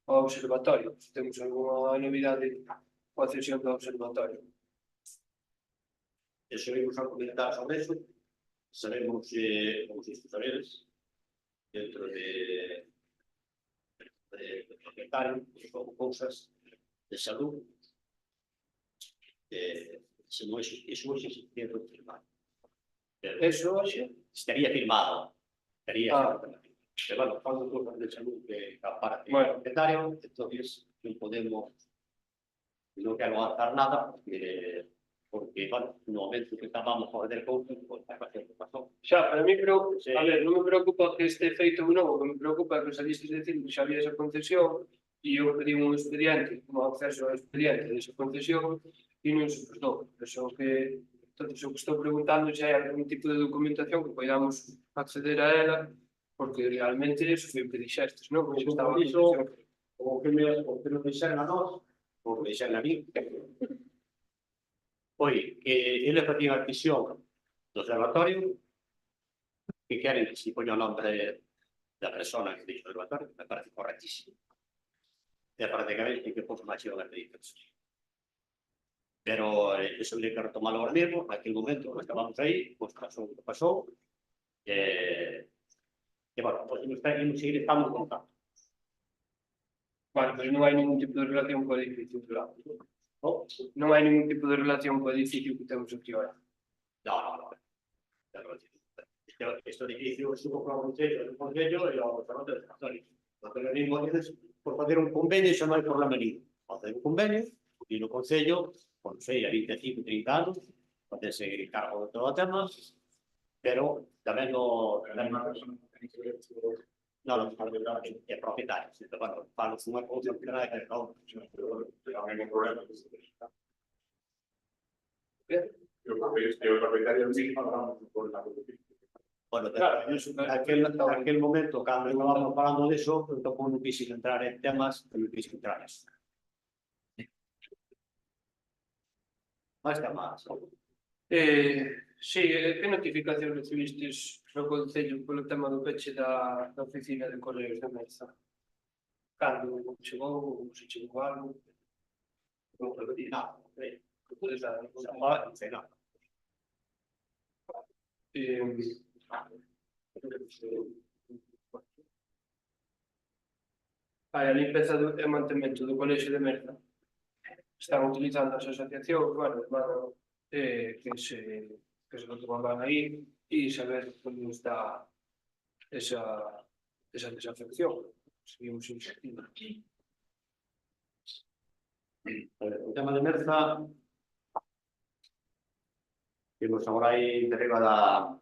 ao observatorio. Se temos algunha novidade coa cesión do observatorio. Eso vimos a comentar sobre eso. Sabemos os institucionales dentro de propietario, como cousas de salud. Se non existiese firmado. Eso hoxe estaría firmado. Pero bueno, falando cosas de salud que para el propietario, entonces no quero avanzar nada, porque bueno, no momento que estábamos a fazer cousas, pues a facer que pasou. Xa, pero a mí a ver, non me preocupa que este feito ou non, o que me preocupa é que saliste dicindo que xa había esa concesión e eu pedí un expediente, un acceso ao expediente desa concesión e non se prestou. Eso que Entonces, o que estou preguntando se hai algún tipo de documentación que podamos acceder a ela, porque realmente eso foi o que dixestes, non? O Pois estaba compromiso, o que nos dixeron a nós, o que dixeron a mí, foi que eles facían a admisión do observatorio, que queren que se poña o nombre da persona que dixo o observatorio, me parece correctísimo. E prácticamente que pos máis iban a pedir. Pero eso habría que retomarlo ahora mismo, naquele momento, nós estábamos aí, pues pasou o que pasou, bueno, pues imos seguir estando en contacto. Vale, pero non hai ningún tipo de relación co edificio do lado. ¿No? Non hai ningún tipo de relación co edificio que temos aquí ahora. No. Este edificio estuvo con un concello e o observatorio de Católico. No tengo mismo dices, por facer un convenio xa non hai problema ningún. Facer un convenio, e no concello, con sei a 25, 30 anos, facerse cargo de todo o tema, pero tamén no... No, é propietario. Bueno, falo unha cousa que non é que non. Tamén un problema. Eu creo que o propietario mismo hablamos con la política. Bueno, Claro, aquel momento, cando estábamos falando de eso, entón non quise entrar en temas que non quise entrar en eso. Máis temas. Sí, que notificación recibistes no Concello polo tema do peche da oficina de correos de Meza? Cando chegou, ou se chegou algo? Non sei nada. Que podes dar? Non sei nada. A limpeza e mantemento do colexio de Merza. Están utilizando as asociacións, bueno, que se lo toman aí e saber como está esa desafección. Seguimos insistindo. O tema de Merza, temos agora aí de arriba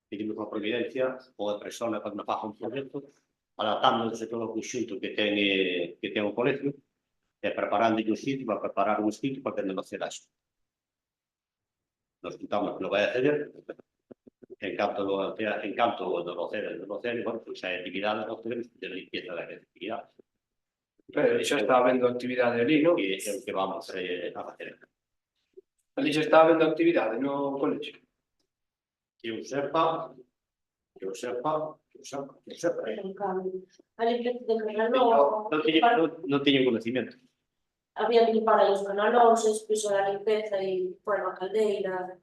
pedimos unha providencia ou a persona cando faga un proxecto, adaptándose todo o conxunto que ten o colegio, e preparando un sitio para preparar un sitio para que non se das. Nos juntamos que non vai a ceder, en canto do ceder, bueno, pues hai actividades que tenemos de limpieza da actividade. Pero xa está habendo actividade ali, non? Que é o que vamos a facer. Ali xa está habendo actividade no colexio. Que eu sepa. A limpeza de canalón, Non teño conocimiento. había que limpar aí os canalóns, despois a limpeza e pôr a caldeira,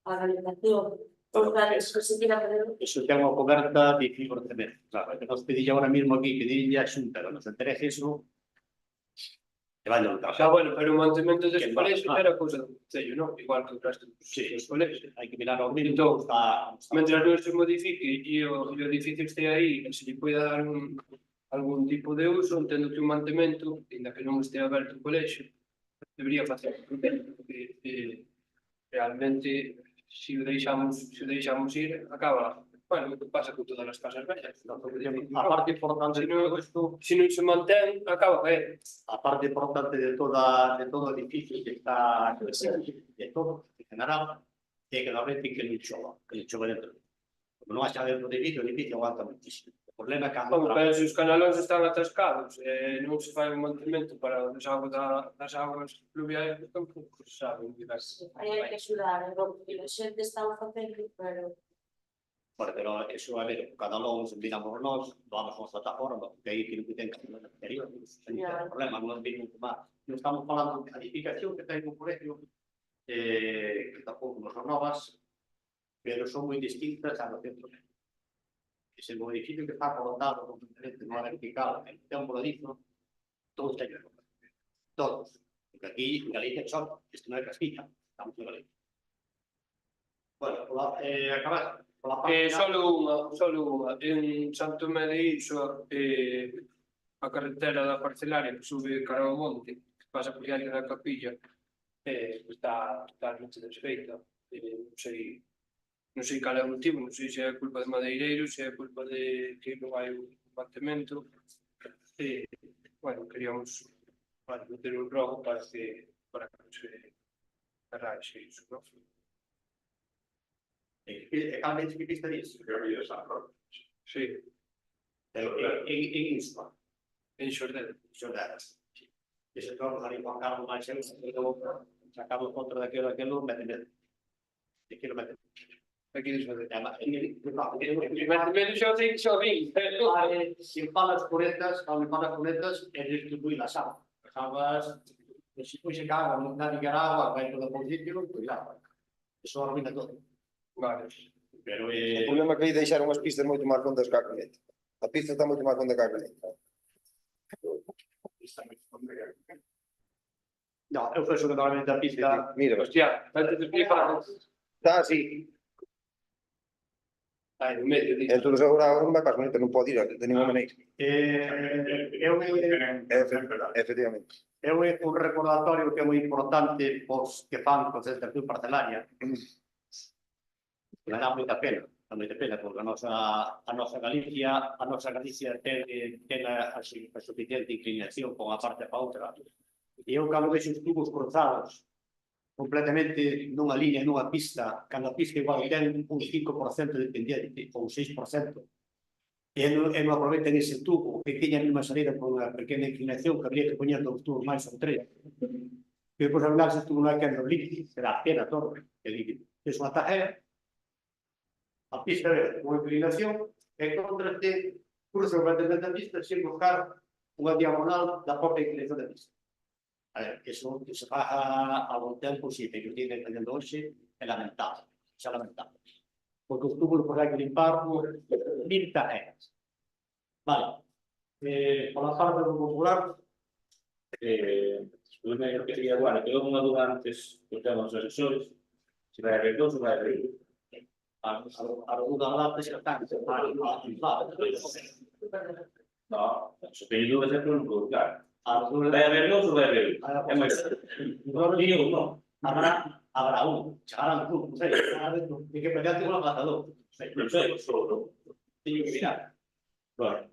a realización, os gatos que se tiran a fazer. Eso ten unha coberta de fibra de cemento. Claro, que nos pedilla ahora mismo aquí, pedirlle a xunta, que nos enterece eso, e vai no Xa, bueno, pero o mantemento desse Que colexio va, era cousa do Concello, non? Igual que o resto dos colexios. hai que mirar ao mínimo. Mentre non se modifique e o edificio este aí, se lle poida dar algún tipo de uso, entendo que o mantemento, ainda que non este aberto o colexio, debería facer, porque realmente, se o deixamos ir, acaba, bueno, o que pasa con todas as casas vellas. A parte importante de todo isto, Se non se mantén, acaba caer. a parte importante de todo o edificio que está de todo, en general, é que realmente que non chova dentro. Como non haxa dentro do edificio, o edificio aguanta muchísimo. O problema é que Pero se os canalóns están atascados e non se fai un mantemento para o desagüe das aguas pluviais, tampouco se sabe diversas. Aí hai que axudar, non? Porque a xente está a facendo, pero... Bueno, pero eso, a ver, cada logo nos enviamos nós, vamos a unha plataforma, que aí que ten que ser anterior, non ten problema, non vimos máis. Non estamos falando de edificación que ten un colegio, que tampouco non son novas, pero son moi distintas ao centro. Ese edificio que está colocado completamente no vertical, en un voladizo, todos teñen todos. Porque aquí en Galicia son, isto non é Castilla, estamos en Galicia. Bueno, acabar. Solo unha. En Santo Tomé de Iso, a carretera da parcelaria que sube cara ao monte, que pasa por diante da capilla, está totalmente desfeita. Non sei cal é o motivo, non sei se é culpa de madeireiros, se é culpa de que non hai un mantemento. Bueno, queríamos meter un rogo para que Ferrari, sí, iso, non? Realmente que pista disso? Creo que ya San Roque. Sí, En Ispa, en Xordel. Xordadas. Ese torno ali Juan Carlos máis sacamos contra daquilo, mete aquilo mete. Aquí en Xordel. Menos Xo vin, se falas curetas, é distribuir as augas. As augas, se puxe caga na Nicaragua, vai todo por sitio, cuidado. Eso arruina todo. Vale. Pero O problema é que aí deixaron as pistas moito máis fondas que a caneta. A pista está moito máis fonda que a caneta. no, eu fui normalmente a pista. Mira, Hostia, antes de explicar, está así. aí no medio, dice. Entón, agora non vai para as bonitas, non pode ir de ninguna maneira. Efectivamente. É un recordatorio que é moi importante pos que fan concentración parcelaria. Que dá moita pena, porque a nosa Galicia ten a suficiente inclinación con a parte para outra. E eu cando vexo os tubos cruzados completamente nunha liña, nunha pista, cando a pista igual ten un 5% de pendiente ou 6%, e non aproveitan ese tubo que tiña a mesma salida con unha pequena inclinación que habría que poñer dos tubos máis ou tres. E depois a verdade, ese tubo non é que é líquido, será pena todo, que líquido. É unha tajea, a pista é unha inclinación, e contraste, cruza completamente a pista sin buscar unha diagonal da propia inclinación da pista. A ver, eso que se faja a buen tempo, si que tiene teniendo hoxe, é lamentable, xa lamentable. Porque os tubos por hai que limpar por 1000 tareas. Vale. Por la parte do popular, Creo que sería bueno, quedou unha duda antes que temos os asesores, se vai haber dos ou vai haber un. a duda lá que está No, se teño dúdas é por non colocar. a duda Vai haber dos ou vai haber un? É moi no, habrá un, chegarán un, non sei, hai que pelearte con o aplazador. non sei, solo. Teño que mirar. Bueno.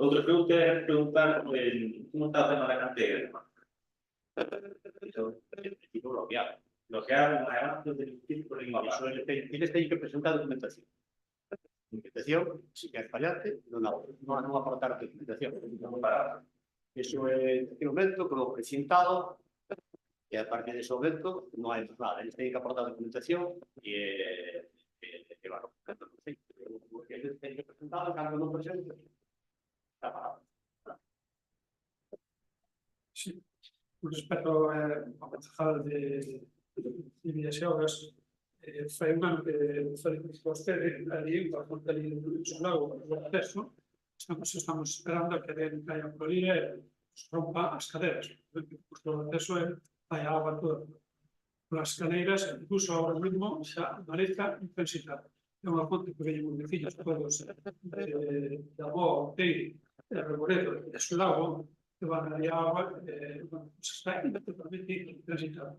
Outra pregunta é preguntar como está o tema da canteira. Tipo bloqueado. Lo que hago é antes de emitir por ninguna Eso parte. tienes que presentar documentación. Documentación, si quieres fallarte, non aportar documentación. Eso é un momento que lo presentado e a partir de ese momento non hai nada. Eles teñen que aportar documentación e bueno, porque eles teñen que presentar, cando non presente, está parado. Sí. Con respecto ao concejal de Villaseogas, fai un ano que vostede ali, a ponta ali do lago, o acceso, estamos esperando a que haya por ali e rompa as caderas. O acceso hai agua toda polas caneiras, incluso ahora mismo xa analiza intensidade. É unha fonte que veñen os veciños todos da Boa, Teire, Reboredo e Sulago, que van ali a agua, está totalmente transitado.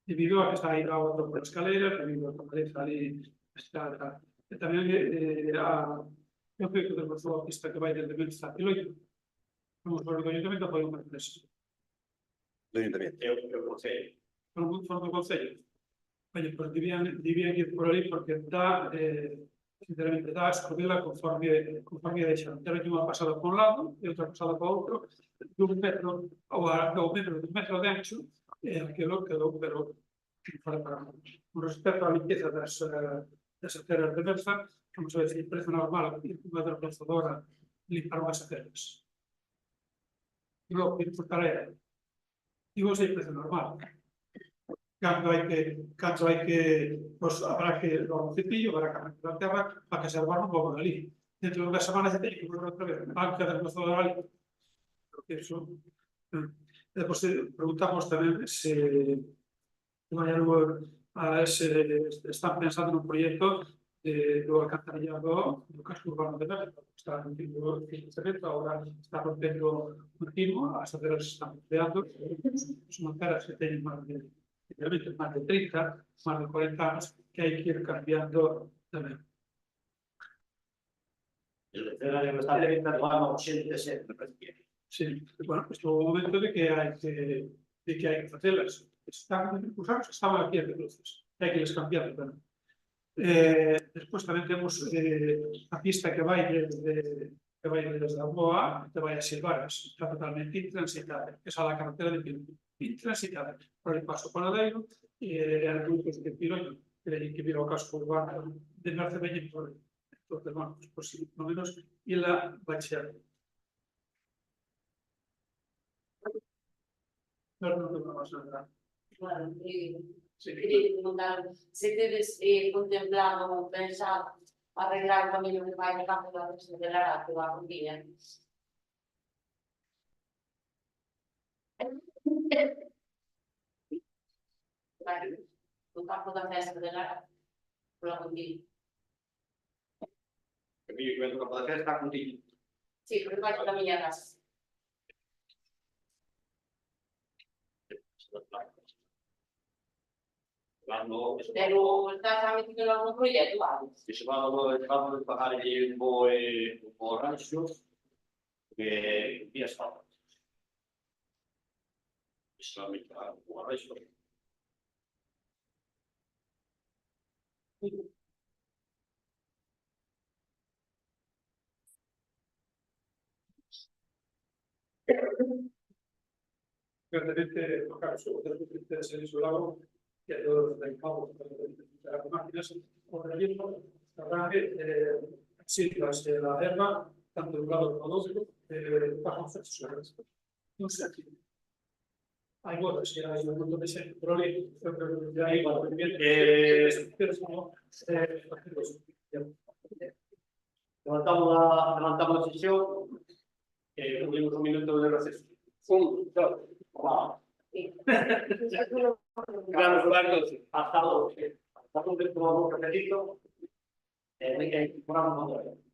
Debido a que está aí agua por escaleras, debido a que aparece ali está. E tamén eu creo que temos a pista que vai desde Mensa a Piloito. Vamos ver o Ayuntamento apoio unha empresa. Do Ayuntamento. Eu consello. Foro do Concello. Oye, pues debían ir por ali porque dá, sinceramente, dá a escordela conforme deixaron. Ter unha pasada por un lado e outra pasada por outro, dun metro de ancho, e aquilo quedou, pero fora para nós. Con respecto á limpieza das aceras de Berza, vamos a decir, prezo normal, unha desbrozadora limpar as aceras. Logo, ir por tarea. Digo, sei, prezo normal. Cando hai que, pues habrá que dar un cepillo, habrá que arrancar a terra para que se arbarne un pouco dali. Dentro de unha semana se teñe que volver outra vez, banca desbrozadora ali. Porque eso. Depois preguntamos tamén se están pensando nun proxecto do alcantarillado do casco urbano de Berza. Está en un cemento, agora está rompendo un timo, as aceras están empleando, son aceras que teñen máis de 30, máis de 40 anos, que hai que ir cambiando tamén. El escenario que está levitando a 87, me parece que. Sí, bueno, este é o momento de que hai que de que hai que facelas. Están usados, estaban aquí en cruces, hai que les cambiar tamén. Despois tamén temos a pista que vai desde a Boa que vai a Silvaras, está totalmente intransitable, esa é a carretera de Pilón, intransitable, por el paso Panadeiro e as rutas de Pilón, que teñen que vir ao casco urbano de Mercebeño por entonces, bueno, pues sí, no menos, e la Bachel. Non tengo máis nada. Claro, Sí, quería preguntar se tedes contemplado ou pensado arreglar o camiño que vai de campo da Resta de Lara que va a Contiña. Vale, o campo da Resta de Lara pola Contiña. Que mi que vento para facer está contigo. Sí, porque vai pola miña casa. Pero estás a meter algún proyecto, vale? Vamos a pagar allí un bo rancho que días faltan. Solamente un bo rancho. Realmente, claro, sobre todo que te se isolado, que todos los mercados de las máquinas, por el mismo, siglas de la herba, tanto de un lado como del otro, bajan fechas sobre esto. No sé aquí. Hay botas, que hay un montón de gente, pero ya hay pero como, Levantamos la sesión. Tuvimos un minuto de receso. Wow. Vamos a hablar entonces. Hasta luego. Hasta luego, tomamos un cafecito. Vamos a